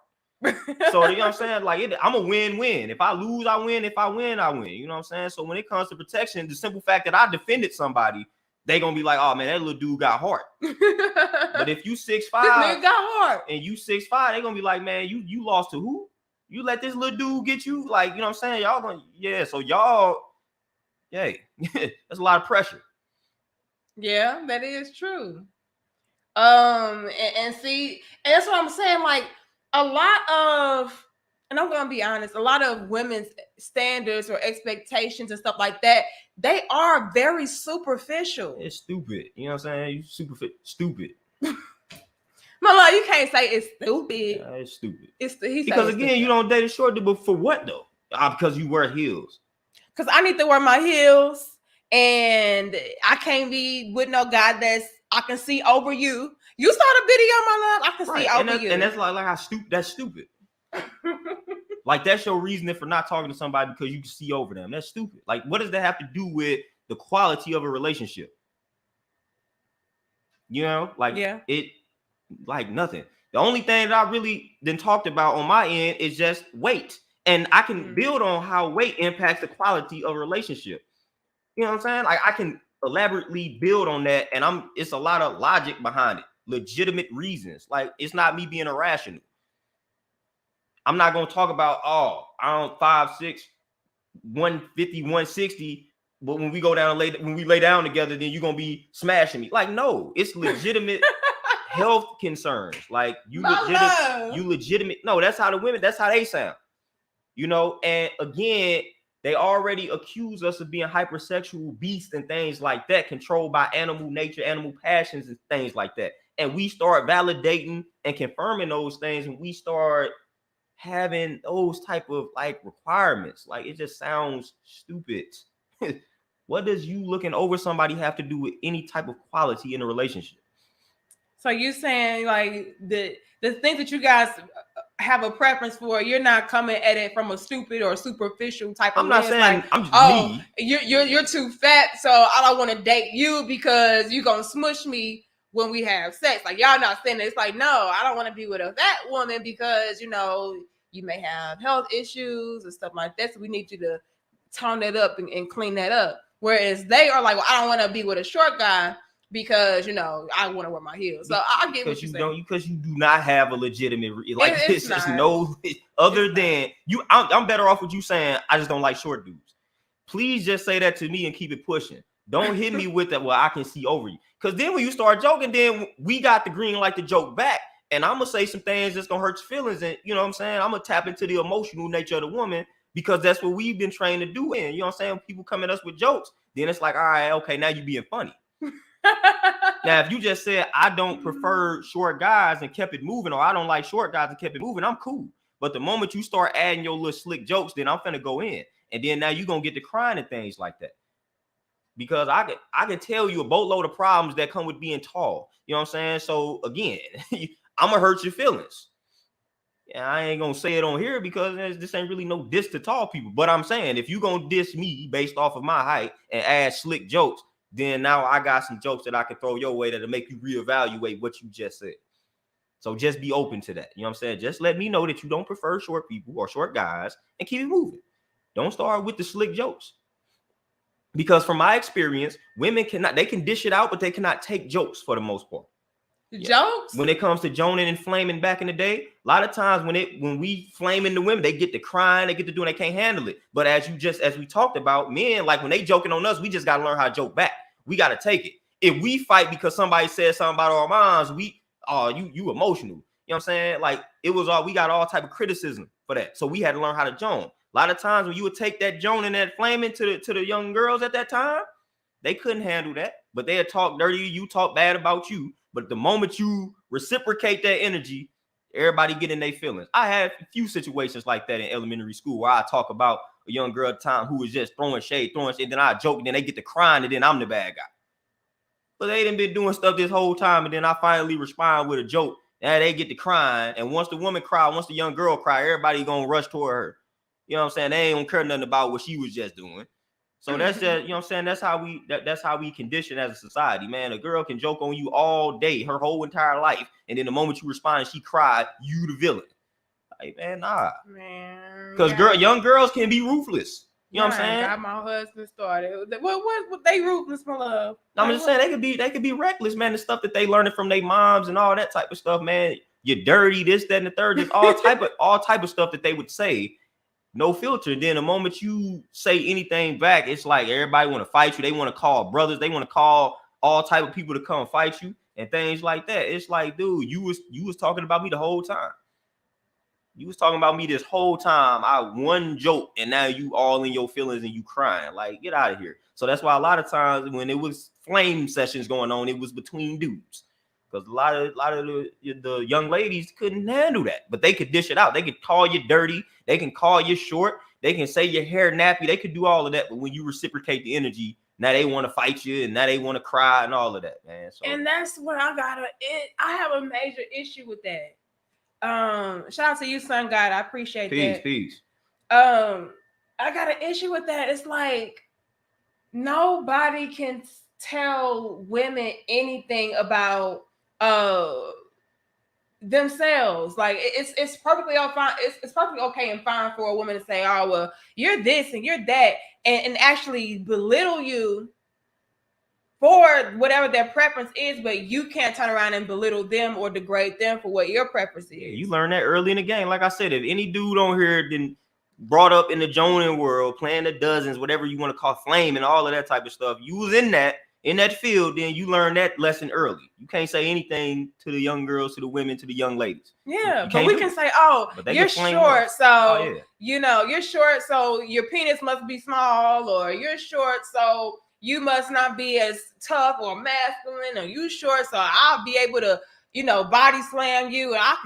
So you know what I'm saying? Like I'm a win-win. If I lose, I win. If I win, I win. You know what I'm saying? So when it comes to protection, the simple fact that I defended somebody, they gonna be like, oh man, that little dude got heart. But if you 6'5", got heart, and you 6'5", they gonna be like, man, you lost to who? You let this little dude get you? Like, you know what I'm saying? Y'all gonna, so y'all, that's a lot of pressure. Yeah, that is true. And see, and that's what I'm saying. Like a lot of, and I'm gonna be honest, a lot of women's standards or expectations and stuff like that, they are very superficial. It's stupid. You know what I'm saying? You stupid. Mala, you can't say it's stupid. Yeah, it's stupid. Because again, stupid. You don't date a short dude, but for what though? Because you wear heels. Because I need to wear my heels, and I can't be with no guy that's I can see over you. You saw the video, my love. I can see over you, and that's like how stupid. That's stupid. Like that's your reasoning for not talking to somebody because you can see over them. That's stupid. Like, what does that have to do with the quality of a relationship? You know, like it. Like nothing. The only thing that I really then talked about on my end is just weight. And I can build on how weight impacts the quality of a relationship. You know what I'm saying? Like I can elaborately build on that, and it's a lot of logic behind it, legitimate reasons. Like it's not me being irrational. I'm not gonna talk about I'm 5'6", 150, 160, but when we go down when we lay down together, then you're gonna be smashing me. Like, no, it's legitimate. Health concerns, like you legitimate. No, that's how they sound, you know. And again, they already accuse us of being hypersexual beasts and things like that, controlled by animal nature, animal passions, and things like that. And we start validating and confirming those things, and we start having those type of like requirements. Like it just sounds stupid. What does you looking over somebody have to do with any type of quality in a relationship? So you saying like the things that you guys have a preference for, you're not coming at it from a stupid or superficial type of I'm not saying like, I'm just me. You're too fat, so I don't want to date you because you're gonna smush me when we have sex. Like y'all not saying it's like, no, I don't want to be with a fat woman because you know you may have health issues and stuff like that. So we need you to tone that up and clean that up. Whereas they are like, well, I don't want to be with a short guy because you know I want to wear my heels. So I get what you're saying. Because you do not have a legitimate like it's no other than you. I'm better off with you saying I just don't like short dudes. Please just say that to me and keep it pushing. Don't hit me with that. Well, I can see over you. Because then when you start joking, then we got the green light to joke back, and I'm gonna say some things that's gonna hurt your feelings, and you know what I'm saying. I'm gonna tap into the emotional nature of the woman because that's what we've been trained to do. And you know what I'm saying. People come at us with jokes, then it's like, all right, okay, now you being funny. Now, if you just said I don't prefer short guys and kept it moving, or I don't like short guys and kept it moving, I'm cool. But the moment you start adding your little slick jokes, then I'm finna go in, and then now you gonna get to crying and things like that. Because I can tell you a boatload of problems that come with being tall. You know what I'm saying? So again, I'm gonna hurt your feelings. Yeah, I ain't gonna say it on here because this ain't really no diss to tall people. But I'm saying if you gonna diss me based off of my height and add slick jokes, then now I got some jokes that I can throw your way that'll make you reevaluate what you just said. So just be open to that. You know what I'm saying? Just let me know that you don't prefer short people or short guys and keep it moving. Don't start with the slick jokes. Because from my experience, women they can dish it out, but they cannot take jokes for the most part. Jokes? When it comes to joning and flaming back in the day, a lot of times when we flame into women, they get to crying, they get to do, and they can't handle it. But as we talked about, men, like when they joking on us, we just got to learn how to joke back. We got to take it. If we fight because somebody said something about our moms, you emotional. You know what I'm saying? Like we got all type of criticism for that. So we had to learn how to joan. A lot of times when you would take that joan and that flaming to the young girls at that time, they couldn't handle that. But they'd talk dirty, you talk bad about you. But the moment you reciprocate that energy, everybody get in their feelings. I had a few situations like that in elementary school where I talk about a young girl at the time who was just throwing shade, then I joke, and then they get to crying, and then I'm the bad guy. But they done been doing stuff this whole time, and then I finally respond with a joke, and they get to crying. And once the woman cry, once the young girl cry, everybody gonna rush toward her. You know what I'm saying? They ain't gonna care nothing about what she was just doing. So that's just, you know what I'm saying? That's how we condition as a society, man. A girl can joke on you all day, her whole entire life, and then the moment you respond, she cried, you the villain. Like, man, nah. Man. Because young girls can be ruthless. You know what I'm saying? Got my husband started. What they ruthless, my love? I'm just saying they could be reckless, man. The stuff that they learning from their moms and all that type of stuff, man. You're dirty, this, that, and the third, just all type of stuff that they would say. No filter. Then the moment you say anything back, it's like everybody want to fight you. They want to call brothers. They want to call all type of people to come fight you and things like that. It's like, dude, you was talking about me the whole time. You was talking about me this whole time. I one joke, and now you all in your feelings and you crying. Like, get out of here. So that's why a lot of times when it was flame sessions going on, it was between dudes. Because a lot of the young ladies couldn't handle that, but they could dish it out. They could call you dirty. They can call you short. They can say your hair nappy. They could do all of that. But when you reciprocate the energy, now they want to fight you and now they want to cry and all of that, man. So, and that's what I have a major issue with that. Shout out to you, Sun God. I appreciate that. Peace. I got an issue with that. It's like nobody can tell women anything about themselves. Like it's perfectly fine. It's perfectly okay and fine for a woman to say, "Oh, well, you're this and you're that," and actually belittle you for whatever their preference is, but you can't turn around and belittle them or degrade them for what your preference is. Yeah, you learn that early in the game. Like I said, if any dude on here then brought up in the joning world, playing the dozens, whatever you want to call flame and all of that type of stuff, you was in that field, then you learn that lesson early. You can't say anything to the young girls, to the women, to the young ladies. Yeah, but we can say, "Oh, you're short, so you know, you're short, so your penis must be small, or you're short, so you must not be as tough or masculine, or you short, so I'll be able to, you know, body slam you, and I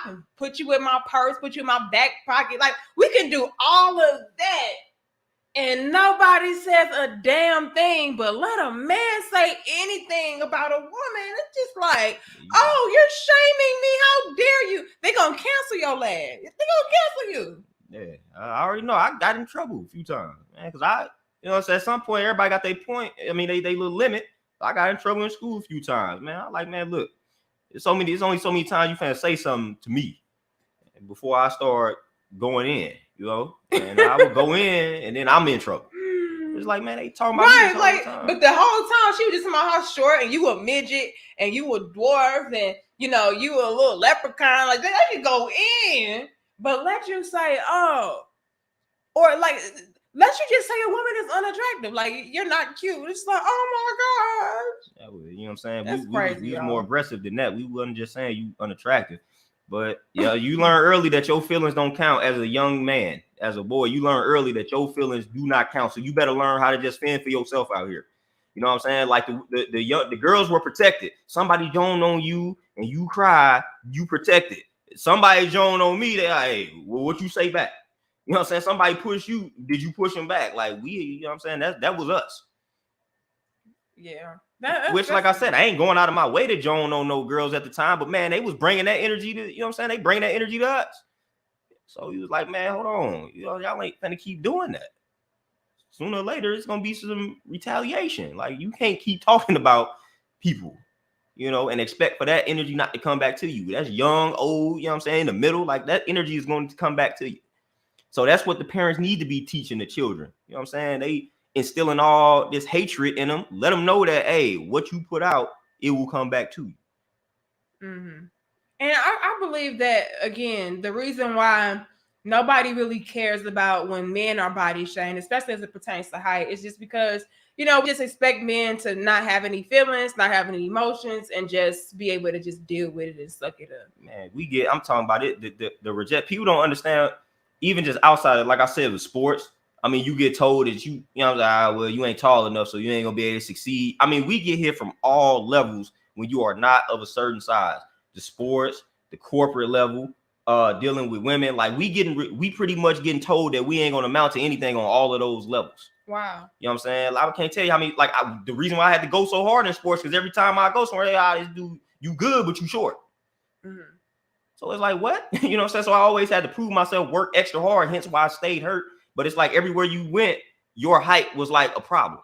can put you in my purse, put you in my back pocket." Like, we can do all of that, and nobody says a damn thing. But let a man say anything about a woman, it's just like, "Oh, you're shaming me. How dare you?" They're gonna cancel your ass. They're gonna cancel you. Yeah, I already know. I got in trouble a few times, man, because you know, at some point, everybody got their point. I mean, they little limit. I got in trouble in school a few times, man. I'm like, man, look, it's only so many times you finna say something to me before I start going in, you know. And I would go in, and then I'm in trouble. It's like, man, they talking about me this whole time. But the whole time she was just about how short, and you a midget, and you a dwarf, and you know you a little leprechaun. Like, they could go in, but let you say, "Oh," or like, let you just say a woman is unattractive, like you're not cute. It's like, oh my gosh. You know what I'm saying? That's crazy. We was more aggressive than that. We wasn't just saying you unattractive. But yeah, you learn early that your feelings don't count as a young man. As a boy, you learn early that your feelings do not count. So you better learn how to just fend for yourself out here. You You know what I'm saying? Like the girls were protected. Somebody joned on you and you cry, you protected. Somebody joned on me, they like, hey, well, what you say back? You know what I'm saying? Somebody push you, did you push them back? Like you know what I'm saying? That was us. Yeah. Which, like I said, I ain't going out of my way to join on no girls at the time, but man, they was bringing that energy to, you know what I'm saying? They bring that energy to us. So he was like, man, hold on. You know, y'all ain't gonna keep doing that. Sooner or later, it's gonna be some retaliation. Like, you can't keep talking about people, you know, and expect for that energy not to come back to you. That's young, old, you know what I'm saying, in the middle. Like, that energy is going to come back to you. So that's what the parents need to be teaching the children. You know what I'm saying? They instilling all this hatred in them. Let them know that, hey, what you put out, it will come back to you. Mm-hmm. And I believe that, again, the reason why nobody really cares about when men are body shamed, especially as it pertains to height, is just because, you know, we just expect men to not have any feelings, not have any emotions, and just be able to just deal with it and suck it up. Man, I'm talking about it. The reject, people don't understand, even just outside of, like I said, with sports. I mean, you get told that you know, like, well, you ain't tall enough, so you ain't gonna be able to succeed. I mean, we get hit from all levels when you are not of a certain size. The sports, the corporate level, dealing with women, like we pretty much getting told that we ain't gonna amount to anything on all of those levels. Wow. You know what I'm saying? Like, I can't tell you how many, like, the reason why I had to go so hard in sports, because every time I go somewhere, hey, this dude, you good, but you short. Mm-hmm. So it's like, what? You know what I'm saying? So I always had to prove myself, work extra hard, hence why I stayed hurt. But it's like everywhere you went, your height was like a problem.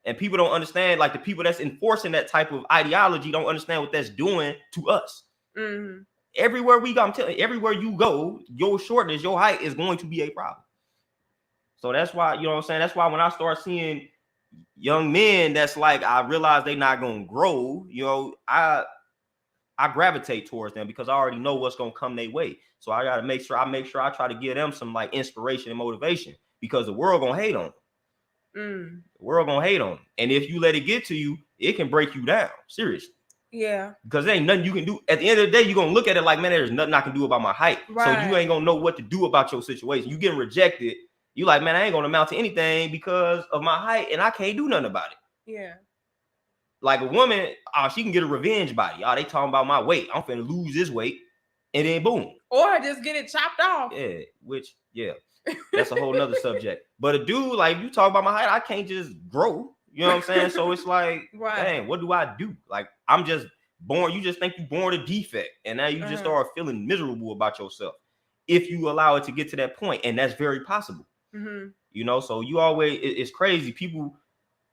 And people don't understand, like the people that's enforcing that type of ideology don't understand what that's doing to us. Mm-hmm. Everywhere we go, I'm telling you, everywhere you go, your shortness, your height is going to be a problem. So that's why, you know what I'm saying? That's why when I start seeing young men that's like, I realize they're not going to grow, you know, I gravitate towards them because I already know what's going to come their way. So I got to make sure I try to give them some like inspiration and motivation, because the world going to hate on them. The world going to hate on them. And if you let it get to you, it can break you down. Seriously. Yeah. Because there ain't nothing you can do. At the end of the day, you're going to look at it like, man, there's nothing I can do about my height. Right. So you ain't going to know what to do about your situation. You getting rejected. You like, man, I ain't going to amount to anything because of my height and I can't do nothing about it. Yeah. Like a woman, she can get a revenge body. They talking about my weight. I'm finna lose this weight. And then boom. Or just get it chopped off. Yeah, that's a whole nother subject. But a dude, like, you talk about my height, I can't just grow. You know what I'm saying? So it's like, right. Dang, what do I do? Like, I'm just born. You just think you're born a defect. And now you just start feeling miserable about yourself if you allow it to get to that point. And that's very possible. Mm-hmm. You know, so you always, it's crazy. People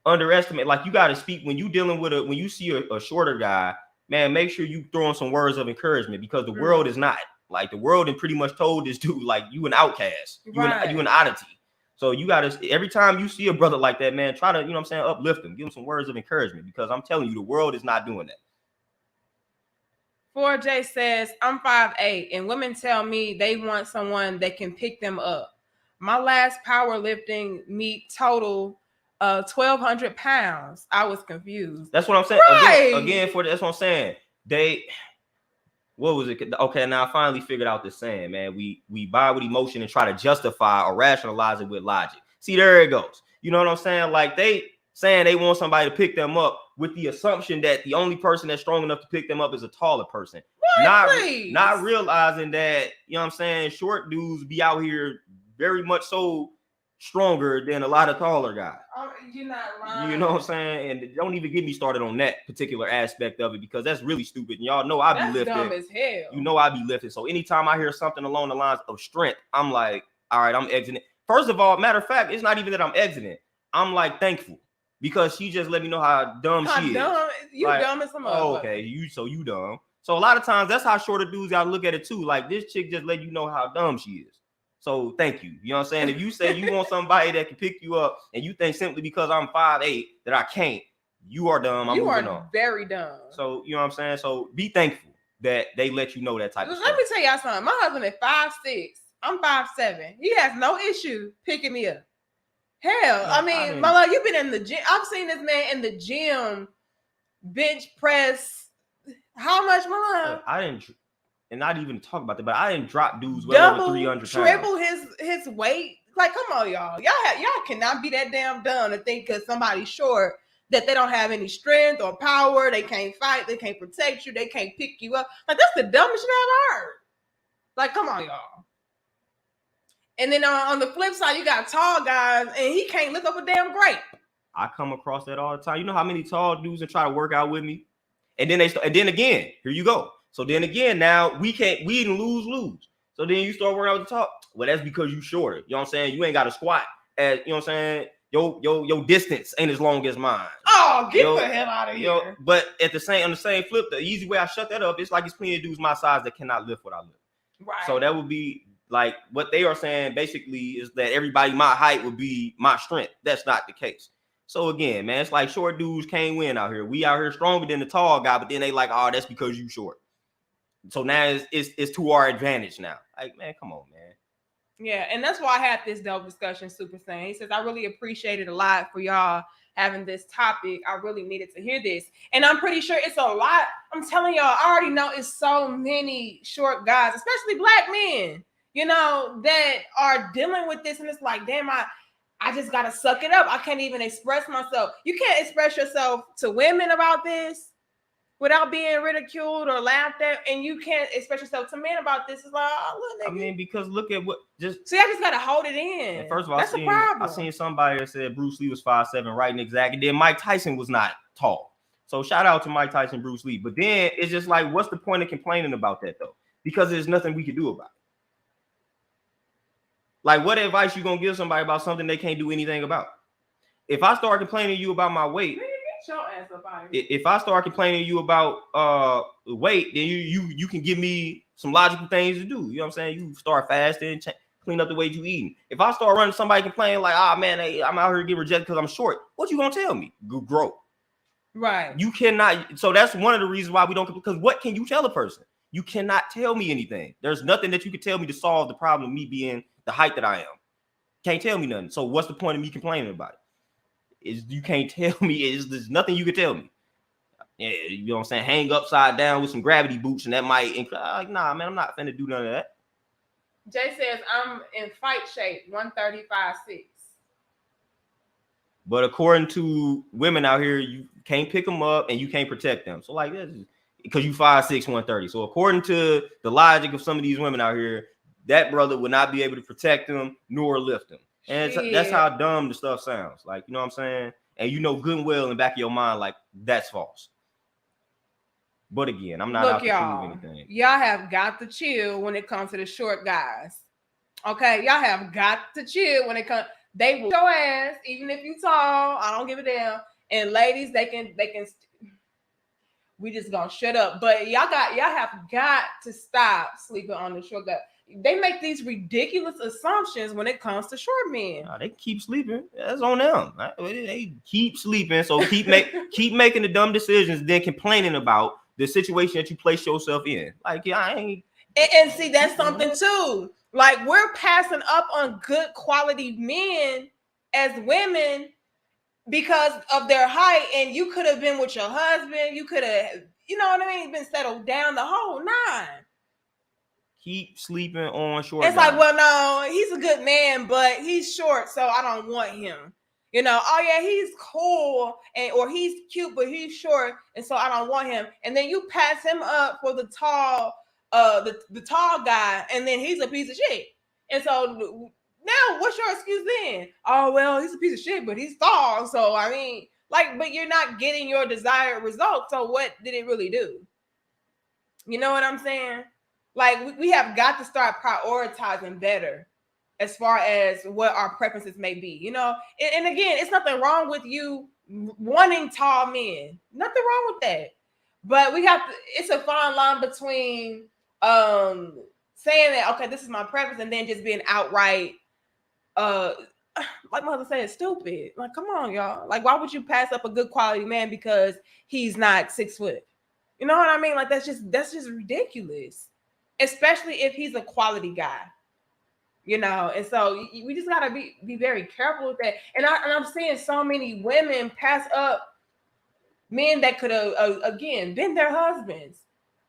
underestimate, like, you got to speak when you dealing with when you see a shorter guy, man, make sure you throw in some words of encouragement, because the world is not like, the world and pretty much told this dude, like, you an outcast, you an oddity. So you got to, every time you see a brother like that, man, try to, you know what I'm saying, uplift him, give him some words of encouragement, because I'm telling you, the world is not doing that. 4J says, I'm 5'8", and women tell me they want someone that can pick them up. My last powerlifting meet total 1,200 pounds. I was confused. That's what I'm saying. Right. Again, that's what I'm saying. What was it? Okay, now I finally figured out this saying, man. We buy with emotion and try to justify or rationalize it with logic. See, there it goes. You know what I'm saying? Like, they saying they want somebody to pick them up with the assumption that the only person that's strong enough to pick them up is a taller person. What? Not realizing that, you know what I'm saying, short dudes be out here very much so stronger than a lot of taller guys. You're not lying. You know what I'm saying? And don't even get me started on that particular aspect of it, because that's really stupid. And y'all know I be lifting. Dumb as hell. You know I be lifting. So anytime I hear something along the lines of strength, I'm like, all right, I'm exiting. First of all, matter of fact, it's not even that I'm exiting. I'm like thankful, because she just let me know how dumb she is. You like, dumb as some other. Oh, okay, you dumb. So a lot of times that's how shorter dudes gotta look at it too. Like, this chick just let you know how dumb she is. So thank you. You know what I'm saying? If you say you want somebody that can pick you up and you think simply because I'm 5'8" that I can't, you are dumb. I'm moving on. Very dumb. So, you know what I'm saying? So be thankful that they let you know that type of stuff. Let me tell y'all something. My husband is 5'6". I'm 5'7". He has no issue picking me up. Hell, I mean, my love, you've been in the gym. I've seen this man in the gym bench press. How much, my love? I didn't. And not even talk about that, but I didn't drop dudes well over 300 pounds. Triple his weight. Like, come on, y'all. Y'all cannot be that damn dumb to think because somebody's short that they don't have any strength or power, they can't fight, they can't protect you, they can't pick you up. Like, that's the dumbest shit I ever heard. Like, come on, y'all. And then on the flip side, you got tall guys, and he can't lift up a damn grape. I come across that all the time. You know how many tall dudes that try to work out with me, and then and then again, here you go. So then again, now we didn't lose. So then you start working out with the tall. Well, that's because you shorter. You know what I'm saying? You ain't got to squat as, you know what I'm saying? Your distance ain't as long as mine. Oh, get the hell out of here. But on the same flip, the easy way I shut that up, it's like it's plenty of dudes my size that cannot lift what I lift. Right. So that would be like what they are saying basically is that everybody my height would be my strength. That's not the case. So again, man, it's like short dudes can't win out here. We out here stronger than the tall guy, but then they like, oh, that's because you short. So now it's to our advantage now. Like, man, come on, man. Yeah, and that's why I had this dope discussion, Super Saiyan. He says, I really appreciate it a lot for y'all having this topic. I really needed to hear this. And I'm pretty sure it's a lot. I'm telling y'all, I already know it's so many short guys, especially black men, you know, that are dealing with this. And it's like, damn, I just got to suck it up. I can't even express myself. You can't express yourself to women about this without being ridiculed or laughed at, and you can't express yourself to men about this. It's like, oh, look, nigga. I mean, because look at what just. See, I just gotta hold it in. And first of all, that's the problem. I seen somebody that said Bruce Lee was 5'7", right? And exactly. Then Mike Tyson was not tall. So shout out to Mike Tyson, Bruce Lee. But then it's just like, what's the point of complaining about that though? Because there's nothing we can do about it. Like, what advice you gonna give somebody about something they can't do anything about? If I start complaining to you about my weight. Your ass up out if I start complaining to you about weight, then you can give me some logical things to do. You know what I'm saying? You start fasting, clean up the way you eating. If I start running somebody complaining like, oh man, hey, I'm out here getting rejected because I'm short, what you gonna tell me? Grow. Right. You cannot. So that's one of the reasons why we don't, because what can you tell a person? You cannot tell me anything. There's nothing that you can tell me to solve the problem of me being the height that I am. Can't tell me nothing. So what's the point of me complaining about it? You can't tell me. There's nothing you can tell me. Yeah, you know what I'm saying? Hang upside down with some gravity boots, and that might like, nah, man, I'm not finna do none of that. Jay says I'm in fight shape, 135.6. But according to women out here, you can't pick them up and you can't protect them. So like this, because you 5'6", 130. So according to the logic of some of these women out here, that brother would not be able to protect them nor lift them. And that's how dumb the stuff sounds. Like, you know what I'm saying? And you know good and well in the back of your mind, like, that's false. But again, I'm not out to prove anything. Y'all have got to chill when it comes to the short guys. Okay? Y'all have got to chill when it comes. They will your ass, even if you tall. I don't give a damn. And ladies, they can. We just gonna shut up. But y'all have got to stop sleeping on the short guy. They make these ridiculous assumptions when it comes to short men. They keep sleeping. That's on them. They keep sleeping. So keep making the dumb decisions, then complaining about the situation that you place yourself in. Like, yeah, I ain't. And see, that's something too. Like, we're passing up on good quality men as women because of their height. And you could have been with your husband. You could have, you know what I mean? Been settled down the whole nine. Keep sleeping on short. It's guys. Like, well, no, he's a good man, but he's short, so I don't want him. You know, oh yeah, he's cool or he's cute, but he's short, and so I don't want him. And then you pass him up for the tall, the tall guy, and then he's a piece of shit. And so now, what's your excuse then? Oh well, he's a piece of shit, but he's tall. So I mean, like, but you're not getting your desired result. So what did it really do? You know what I'm saying? Like, we have got to start prioritizing better as far as what our preferences may be, you know? And again, it's nothing wrong with you wanting tall men. Nothing wrong with that. But we have to, it's a fine line between saying that, okay, this is my preference, and then just being outright, like my husband said, stupid. Like, come on, y'all. Like, why would you pass up a good quality man because he's not 6 foot? You know what I mean? Like, that's just ridiculous. Especially if he's a quality guy, you know. And so we just gotta be very careful with that. And I'm seeing so many women pass up men that could have again been their husbands,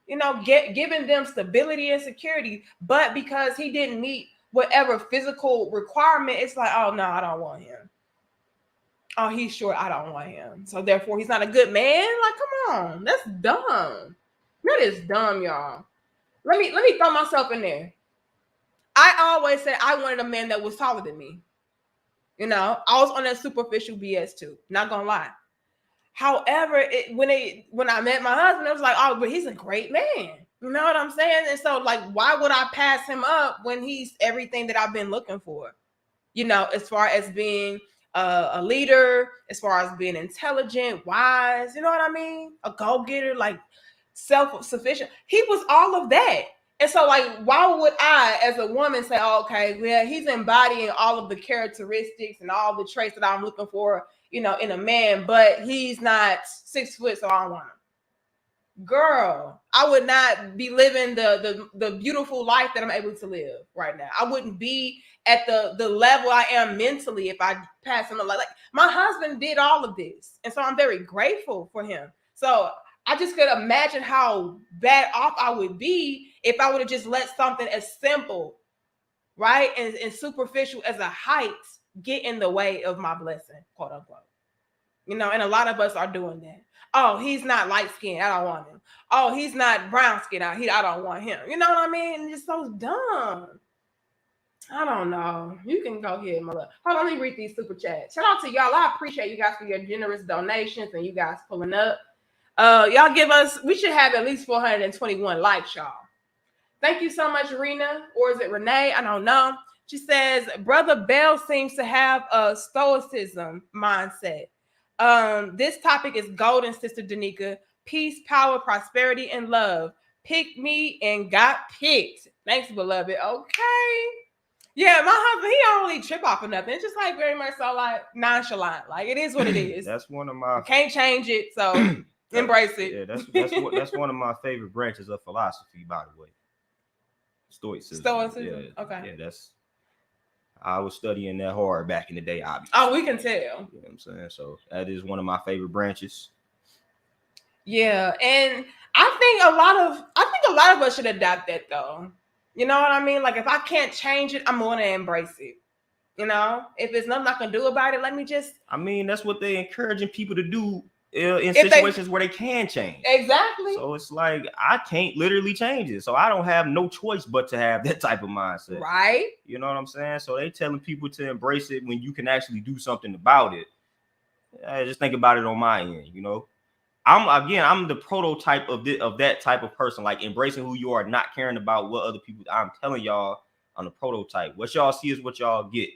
you know, giving them stability and security, but because he didn't meet whatever physical requirement, it's like, oh no, I don't want him. oh, he's short, I don't want him, so therefore he's not a good man. Like, come on, that's dumb. That is dumb, y'all. Let me throw myself in there. I always said I wanted a man that was taller than me. You know, I was on that superficial BS too. Not gonna lie. However, when I met my husband, it was like, oh, but he's a great man. You know what I'm saying? And so, like, why would I pass him up when he's everything that I've been looking for? You know, as far as being a leader, as far as being intelligent, wise, you know what I mean? A go-getter, like self-sufficient. He was all of that. And so, like, why would I, as a woman, say, oh, okay, well, he's embodying all of the characteristics and all the traits that I'm looking for, you know, in a man, but he's not 6 foot, so I don't want him. Girl, I would not be living the beautiful life that I'm able to live right now. I wouldn't be at the level I am mentally if I pass him. Like my husband did all of this, and so I'm very grateful for him. So I just could imagine how bad off I would be if I would have just let something as simple, right, and superficial as a height get in the way of my blessing, quote unquote. You know, and a lot of us are doing that. Oh, he's not light skinned, I don't want him. Oh, he's not brown skinned, I don't want him. You know what I mean? It's just so dumb. I don't know. You can go ahead, my love. Hold on, let me read these super chats. Shout out to y'all. I appreciate you guys for your generous donations and you guys pulling up. Y'all give us, we should have at least 421 likes, y'all. Thank you so much, Rena. Or is it Renee? I don't know. She says, Brother Bell seems to have a stoicism mindset. This topic is golden, Sister Danica. Peace, power, prosperity, and love. Pick me and got picked. Thanks, beloved. Okay. Yeah, my husband, he don't really trip off of nothing. It's just like very much so like nonchalant. Like it is what it is. That's one of my can't change it, so embrace it. Yeah, that's one of my favorite branches of philosophy, by the way. Stoicism. Stoicism. Yeah, okay. Yeah, I was studying that hard back in the day, obviously. Oh, we can tell. You know what I'm saying? So that is one of my favorite branches. Yeah, and I think a lot of us should adapt that though. You know what I mean? Like if I can't change it, I'm gonna embrace it. You know, if there's nothing I can do about it, let me just. I mean, that's what they're encouraging people to do in situations where they can change. Exactly. So it's like I can't literally change it, so I don't have no choice but to have that type of mindset. Right. You know what I'm saying? So they telling people to embrace it when you can actually do something about it. Just think about it on my end. You know, I'm the prototype of that type of person, like embracing who you are, not caring about what other people. I'm telling y'all, I'm the prototype. What y'all see is what y'all get.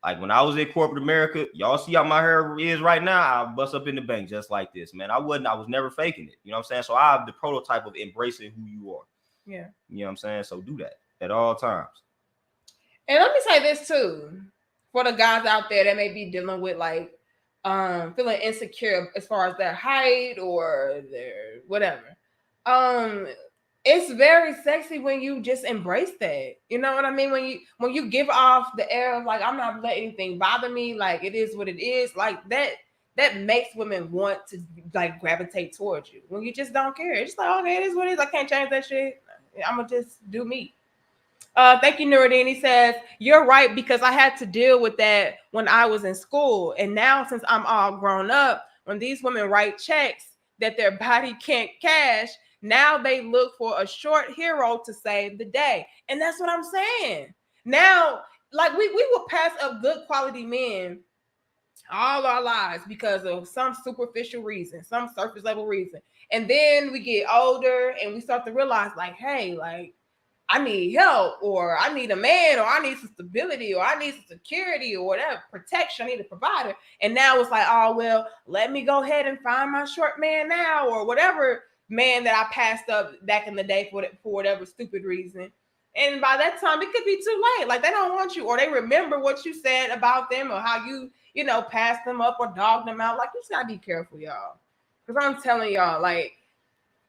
Like when I was in corporate America, y'all see how my hair is right now. I bust up in the bank just like this, man. I was never faking it. You know what I'm saying? So I'm the prototype of embracing who you are. Yeah. You know what I'm saying? So do that at all times. And let me say this too, for the guys out there that may be dealing with like feeling insecure as far as their height or their whatever. It's very sexy when you just embrace that. You know what I mean? When you give off the air of like, I'm not letting anything bother me, like it is what it is, like that makes women want to like gravitate towards you. When you just don't care. It's just like, okay, it is what it is. I can't change that shit. I'm gonna just do me. Thank you, Nuruddin. He says, you're right, because I had to deal with that when I was in school. And now since I'm all grown up, when these women write checks that their body can't cash, now they look for a short hero to save the day. And that's what I'm saying. Now, like we will pass up good quality men all our lives because of some superficial reason, some surface level reason. And then we get older and we start to realize like, hey, like I need help, or I need a man, or I need some stability, or I need some security, or whatever, protection. I need a provider. And now it's like, oh, well, let me go ahead and find my short man now, or whatever man that I passed up back in the day for whatever stupid reason. And by that time, it could be too late. Like they don't want you, or they remember what you said about them, or how you know, passed them up or dogged them out. Like you just gotta be careful, y'all. Because I'm telling y'all, like,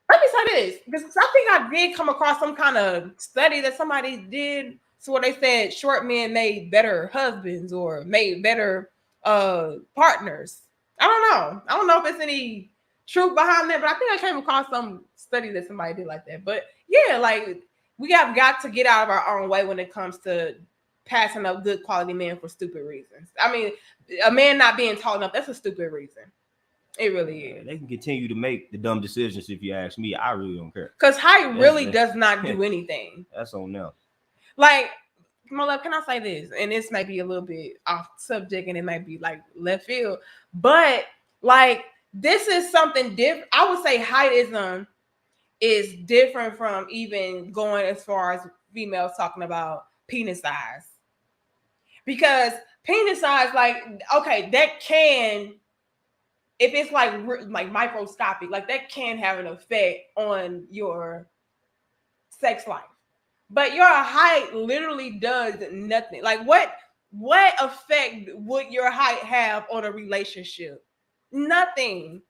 let me say this, because I think I did come across some kind of study that somebody did. So where they said short men made better husbands or made better partners. I don't know if it's any truth behind that, but I think I came across some study that somebody did like that. But yeah, like we have got to get out of our own way when it comes to passing up good quality men for stupid reasons. I mean, a man not being tall enough, that's a stupid reason. It really is. They can continue to make the dumb decisions if you ask me. I really don't care. Because height really does not do anything. That's on them. Like, my love, can I say this? And this might be a little bit off subject and it might be like left field. But like, this is something different. I would say heightism is different from even going as far as females talking about penis size. Because penis size, like, okay, that can, if it's like microscopic, like that can have an effect on your sex life. But your height literally does nothing. Like what effect would your height have on a relationship? Nothing.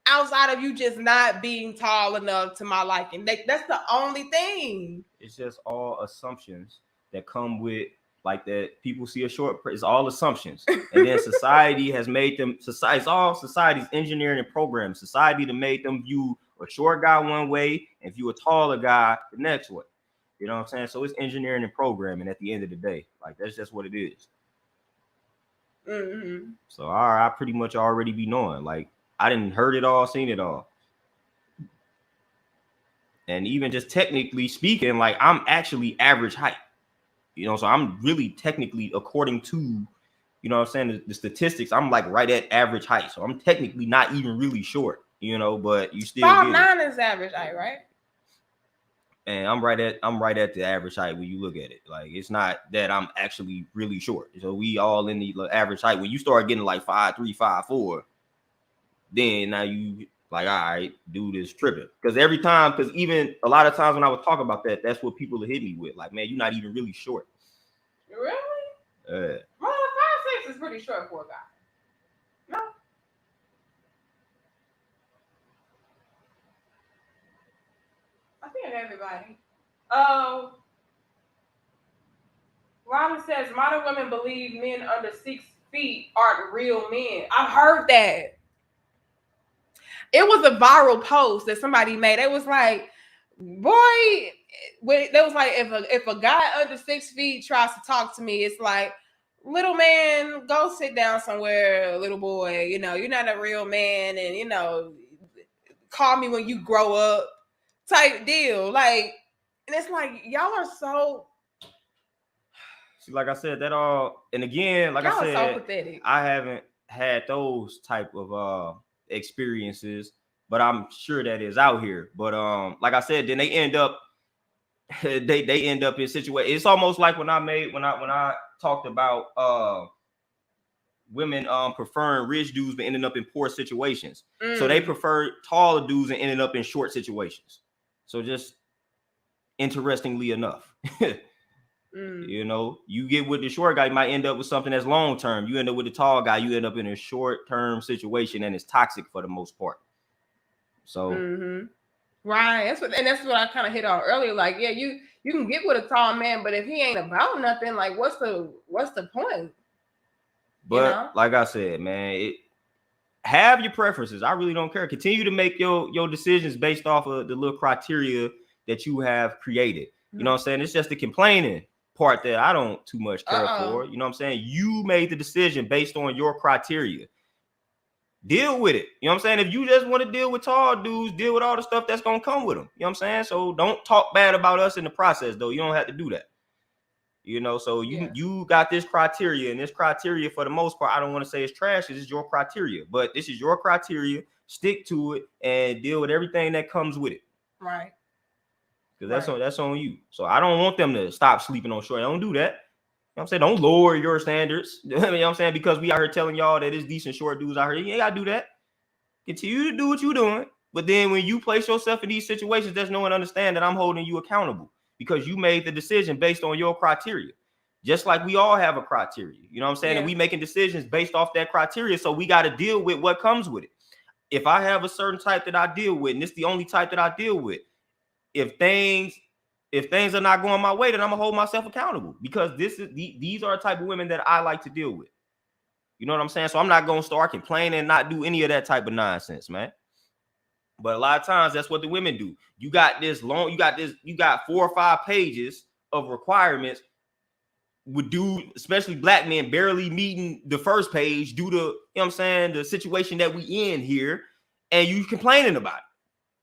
Outside of you just not being tall enough to my liking. That's the only thing. It's just all assumptions that come with like that. People see a short. It's all assumptions, and then society has made them. Society, it's all society's engineering and programming. Society to make them view a short guy one way and view a taller guy the next way. You know what I'm saying? So it's engineering and programming at the end of the day. Like that's just what it is. Mm-hmm. So I pretty much already be knowing. Like I didn't heard it all, seen it all. And even just technically speaking, like I'm actually average height. You know, so I'm really technically, according to, you know what I'm saying, the statistics, I'm like right at average height. So I'm technically not even really short, you know, but you still 5'9" is average height, right? And I'm right at the average height when you look at it. Like it's not that I'm actually really short. So we all in the average height. When you start getting like 5'3", 5'4", then now you like, all right, dude is tripping. Because even a lot of times when I would talk about that, that's what people would hit me with. Like, man, you're not even really short. Really? Well, 5'6" is pretty short for a guy. No. I think everybody. Robin says modern women believe men under 6 feet aren't real men. I've heard that. It was a viral post that somebody made. It was like, boy, that was like, if a guy under 6 feet tries to talk to me, it's like, little man, go sit down somewhere, little boy. You know, you're not a real man, and you know, call me when you grow up, type deal. Like, and it's like y'all are so. See, like I said, that all, and again, like y'all I said, are so pathetic. I haven't had those type of experiences, but I'm sure that is out here. But like I said, then they end up they end up in situations. It's almost like when I talked about women preferring rich dudes but ending up in poor situations. So they prefer taller dudes and ended up in short situations. So just interestingly enough. You know, you get with the short guy, you might end up with something that's long term. You end up with the tall guy, you end up in a short term situation, and it's toxic for the most part. So, right, that's what I kind of hit on earlier. Like, yeah, you can get with a tall man, but if he ain't about nothing, like, what's the point? But you know? Like I said, man, have your preferences. I really don't care. Continue to make your decisions based off of the little criteria that you have created. You know what I'm saying? It's just the complaining part that I don't too much care for. You know what I'm saying? You made the decision based on your criteria. Deal with it. You know what I'm saying? If you just want to deal with tall dudes, deal with all the stuff that's going to come with them. You know what I'm saying? So don't talk bad about us in the process, though. You don't have to do that. You know, so you got this criteria, and this criteria, for the most part, I don't want to say it's trash. This is your criteria, but this is your criteria. Stick to it and deal with everything that comes with it. Right. Because that's on you. So I don't want them to stop sleeping on short. Don't do that. You know what I'm saying? Don't lower your standards. You know what I'm saying? Because we out here telling y'all that it's decent short dudes out here. You ain't got to do that. Continue to do what you're doing. But then when you place yourself in these situations, there's no one understand that I'm holding you accountable because you made the decision based on your criteria. Just like we all have a criteria. You know what I'm saying? Yeah. And we making decisions based off that criteria. So we got to deal with what comes with it. If I have a certain type that I deal with, and it's the only type that I deal with, if things are not going my way, then I'm gonna hold myself accountable because these are the type of women that I like to deal with. You know what I'm saying? So I'm not gonna start complaining and not do any of that type of nonsense, man. But a lot of times that's what the women do. You got 4 or 5 pages of requirements, would do, especially black men barely meeting the first page due to, you know what I'm saying, the situation that we in here, and you complaining about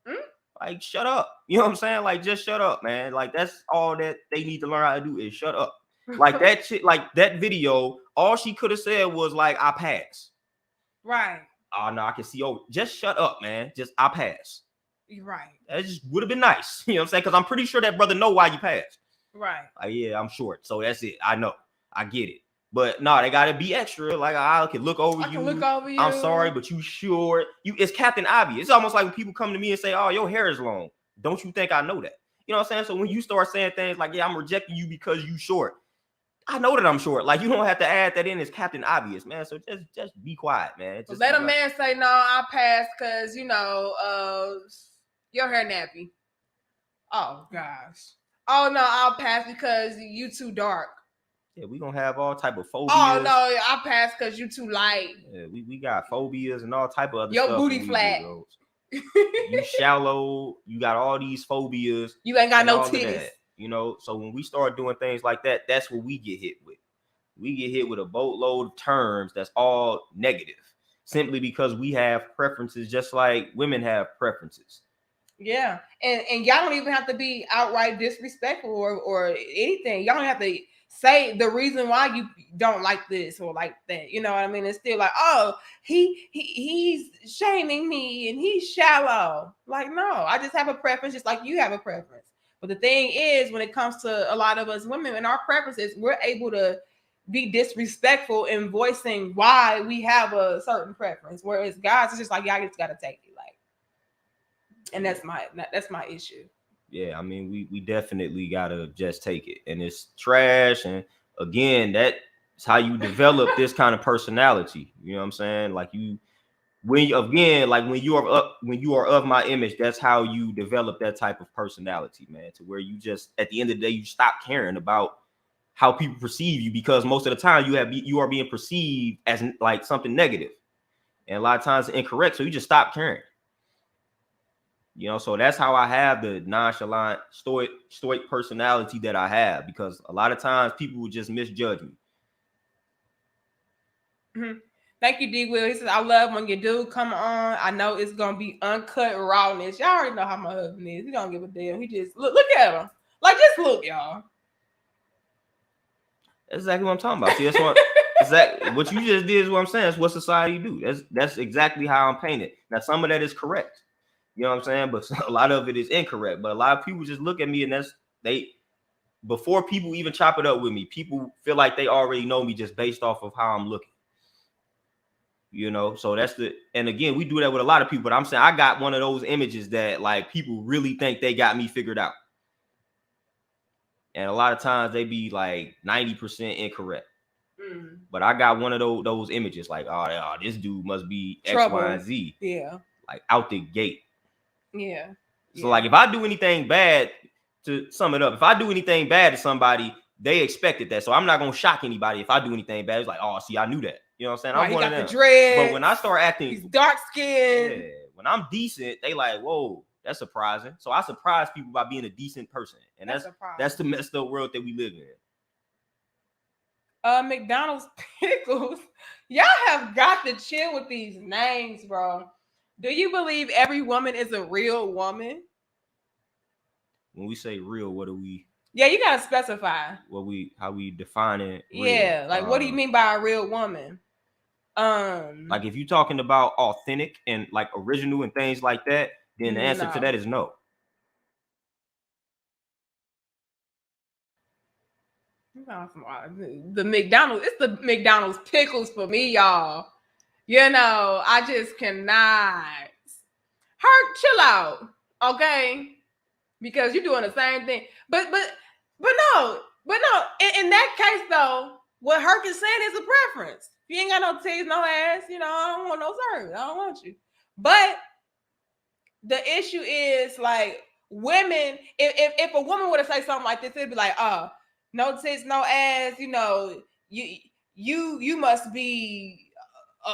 it. Like, shut up. You know what I'm saying? Like, just shut up, man. Like, that's all that they need to learn how to do is shut up. Like that shit, like that video, all she could have said was like, I pass. Right. Oh no, I can see. Oh, just shut up, man. Just I pass. You're right. That just would have been nice. You know what I'm saying? Because I'm pretty sure that brother know why you passed. Right. Like, yeah, I'm short. So that's it. I know. I get it. But no, they gotta be extra. Like, I can look over you. Look over you. I'm sorry, but you short. It's Captain Obvious. It's almost like when people come to me and say, oh, your hair is long. Don't you think I know that? You know what I'm saying? So when you start saying things like, yeah, I'm rejecting you because you short. I know that I'm short. Like, you don't have to add that in as Captain Obvious, man. So just be quiet, man. Just let a man say, no, I'll pass because, you know, your hair nappy. Oh, gosh. Oh, no, I'll pass because you too dark. Yeah, we gonna have all type of phobias. Oh, no, I'll pass because you too light. Yeah, we got phobias and all type of other your stuff. Your booty flat. You shallow. You got all these phobias. You ain't got no titties. You know, so when we start doing things like that, that's what we get hit with. We get hit with a boatload of terms that's all negative, simply because we have preferences just like women have preferences. Yeah, and y'all don't even have to be outright disrespectful or anything. Y'all don't have to say the reason why you don't like this or like that. You know what I mean? It's still like, oh, he's shaming me and he's shallow. Like, no, I just have a preference just like you have a preference. But the thing is, when it comes to a lot of us women and our preferences, we're able to be disrespectful in voicing why we have a certain preference. Whereas guys, it's just like, y'all just gotta take it. Like, and that's my issue. Yeah, I mean, we definitely gotta just take it. And it's trash. And again, that's how you develop this kind of personality. You know what I'm saying? Like when you are of my image, that's how you develop that type of personality, man, to where you just, at the end of the day, you stop caring about how people perceive you, because most of the time you are being perceived as like something negative, and a lot of times incorrect. So you just stop caring. You know, so that's how I have the nonchalant, stoic personality that I have, because a lot of times people will just misjudge me. Mm-hmm. Thank you, D. Will. He says, I love when you do come on. I know it's going to be uncut rawness. Y'all already know how my husband is. He don't give a damn. He just, look at him. Like, just look, y'all. That's exactly what I'm talking about. See, that's what you just did is what I'm saying. That's what society do. That's exactly how I'm painted. Now, some of that is correct. You know what I'm saying? But a lot of it is incorrect. But a lot of people just look at me and before people even chop it up with me, people feel like they already know me just based off of how I'm looking. You know, so and again, we do that with a lot of people, but I'm saying I got one of those images that like people really think they got me figured out. And a lot of times they be like 90% incorrect. But I got one of those images like, oh, this dude must be X, Y, and Z. Yeah. Like out the gate. Yeah. So like if I do anything bad, to sum it up, if I do anything bad to somebody, they expected that. So I'm not going to shock anybody if I do anything bad. It's like, oh, see, I knew that. You know what I'm saying? I'm one of them. The dreads, but when I start acting, he's dark skinned. Yeah, when I'm decent, they like, whoa, that's surprising. So I surprise people by being a decent person, and that's the messed up world that we live in. McDonald's pickles, y'all have got to chill with these names, bro. Do you believe every woman is a real woman? When we say real, what do we? Yeah, you gotta specify. How we define it. Real. Yeah, like what do you mean by a real woman? Like if you're talking about authentic and like original and things like that, then the answer to that is no. The McDonald's, it's the McDonald's pickles for me, y'all. You know, I just cannot. Chill out, okay? Because you're doing the same thing. But no. In that case, though, what Herc is saying is a preference. If you ain't got no titties, no ass, you know, I don't want no service. I don't want you. But the issue is like women. If a woman were to say something like this, it'd be like, no tits, no ass. You know, you must be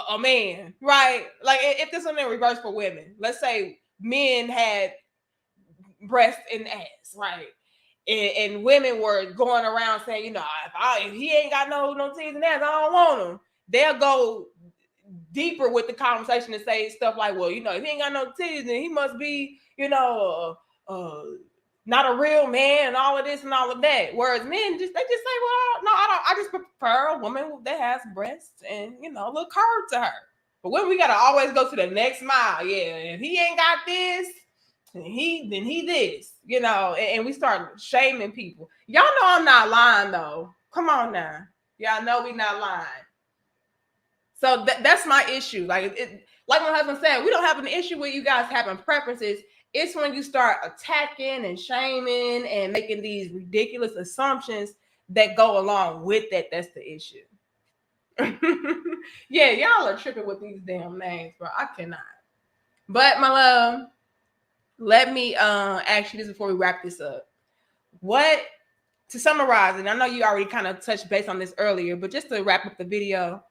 a man, right? Like if there's something in reverse for women, let's say men had breast and ass, right? and women were going around saying, you know, if he ain't got no titties and ass, I don't want him. They'll go deeper with the conversation and say stuff like, well, you know, if he ain't got no titties, then he must be, you know, not a real man and all of this and all of that. Whereas men just say, well, no, I just prefer a woman that has breasts and, you know, a little curve to her. But when we gotta always go to the next mile, yeah, if he ain't got this, then he this, you know, and we start shaming people. Y'all know I'm not lying though. Come on now. Y'all know we not lying. So that's my issue. Like like my husband said, we don't have an issue with you guys having preferences. It's when you start attacking and shaming and making these ridiculous assumptions that go along with that. That's the issue. Yeah, y'all are tripping with these damn names, bro. I cannot. But my love, let me ask you this before we wrap this up. What, to summarize, and I know you already kind of touched base on this earlier, but just to wrap up the video,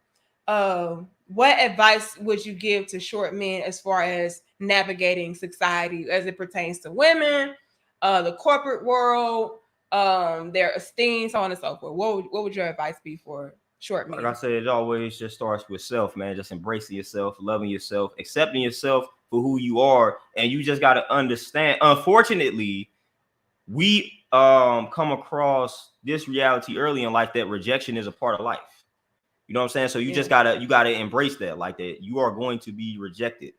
what advice would you give to short men as far as navigating society as it pertains to women, the corporate world, their esteem, so on and so forth? What would your advice be for short men? Like I said, it always just starts with self, man. Just embracing yourself, loving yourself, accepting yourself for who you are. And you just got to understand, unfortunately, we come across this reality early in life that rejection is a part of life. You know what I'm saying? So you just gotta embrace that, like that you are going to be rejected.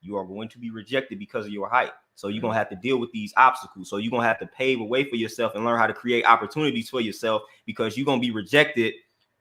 You are going to be rejected because of your height. So you're gonna have to deal with these obstacles. So you're gonna have to pave a way for yourself and learn how to create opportunities for yourself, because you're gonna be rejected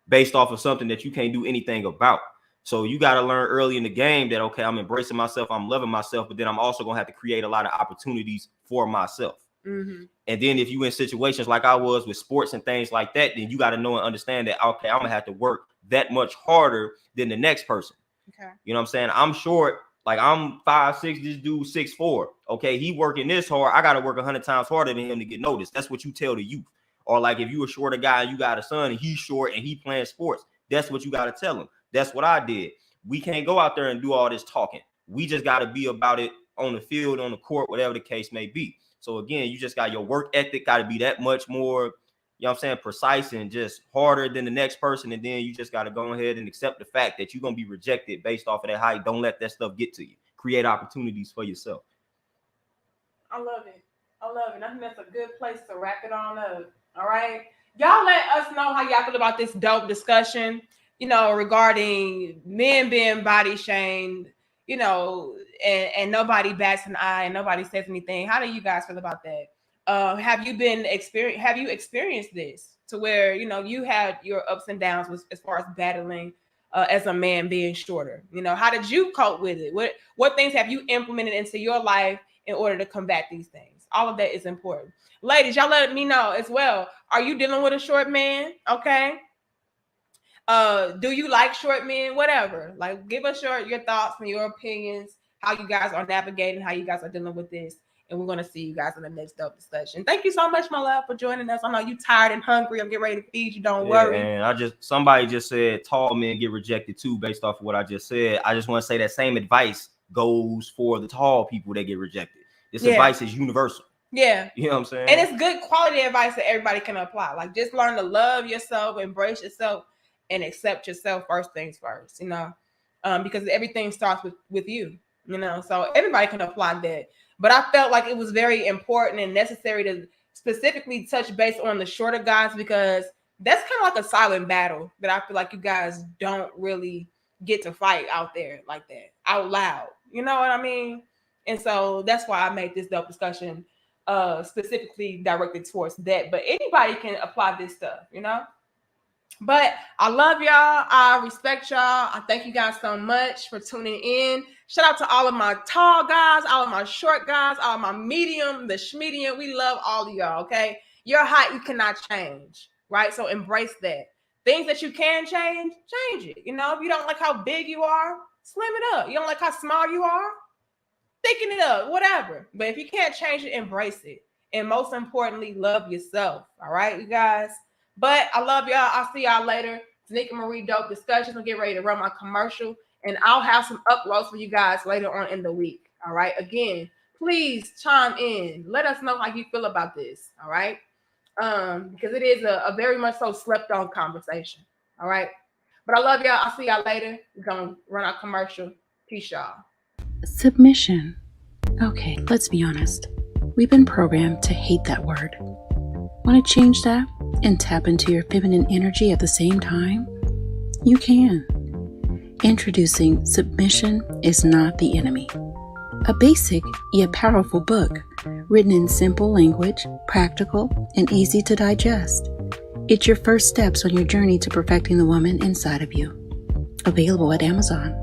based off of something that you can't do anything about. So you got to learn early in the game that, okay, I'm embracing myself, I'm loving myself, but then I'm also gonna have to create a lot of opportunities for myself. Mm-hmm. And then if you in situations like I was with sports and things like that, then you got to know and understand that, okay, I'm gonna have to work that much harder than the next person. Okay. You know what I'm saying? I'm short, like I'm 5'6", this dude 6'4". Okay, he working this hard, I gotta work 100 times harder than him to get noticed. That's what you tell the youth. Or like if you a shorter guy and you got a son and he's short and he playing sports, that's what you got to tell him. That's what I did. We can't go out there and do all this talking. We just got to be about it on the field, on the court, whatever the case may be. So again, you just got your work ethic got to be that much more, you know what I'm saying, precise and just harder than the next person. And then you just got to go ahead and accept the fact that you're going to be rejected based off of that height. Don't let that stuff get to you. Create opportunities for yourself. I love it. I think that's a good place to wrap it on up. All right. Y'all let us know how y'all feel about this dope discussion, you know, regarding men being body shamed, you know, and nobody bats an eye and nobody says anything. How do you guys feel about that? Have you experienced this to where, you know, you had your ups and downs as far as battling as a man being shorter? You know, how did you cope with it? What things have you implemented into your life in order to combat these things? All of that is important. Ladies, y'all let me know as well. Are you dealing with a short man? Okay. Do you like short men? Whatever. Like, give us your thoughts and your opinions, how you guys are navigating, how you guys are dealing with this. And we're going to see you guys in the next dope discussion. Thank you so much, my love, for joining us. I know you tired and hungry. I'm getting ready to feed you. Don't worry. And somebody just said tall men get rejected too, based off of what I just said. I just want to say that same advice goes for the tall people that get rejected. This advice is universal. Yeah. You know what I'm saying? And it's good quality advice that everybody can apply. Like, just learn to love yourself, embrace yourself, and accept yourself first things first, you know, because everything starts with you, you know, so everybody can apply that. But I felt like it was very important and necessary to specifically touch base on the shorter guys, because that's kind of like a silent battle that I feel like you guys don't really get to fight out there like that, out loud. You know what I mean? And so that's why I made this dope discussion specifically directed towards that. But anybody can apply this stuff, you know? But I love y'all. I respect y'all. I thank you guys so much for tuning in. Shout out to all of my tall guys, all of my short guys, all of my medium, the schmedium. We love all of y'all, okay? Your height, you cannot change, right? So embrace that. Things that you can change, change it. You know, if you don't like how big you are, slim it up. You don't like how small you are, thicken it up, whatever. But if you can't change it, embrace it. And most importantly, love yourself, all right, you guys? But I love y'all. I'll see y'all later. It's Nikki Marie Dope Discussions. I'm getting ready to run my commercial, and I'll have some uploads for you guys later on in the week. All right. Again, please chime in. Let us know how you feel about this. All right. because it is a very much so slept on conversation. All right. But I love y'all. I'll see y'all later. We're going to run our commercial. Peace, y'all. Submission. Okay, let's be honest. We've been programmed to hate that word. Want to change that and tap into your feminine energy at the same time? You can. Introducing Submission is Not the Enemy. A basic yet powerful book, written in simple language, practical, and easy to digest. It's your first steps on your journey to perfecting the woman inside of you. Available at Amazon.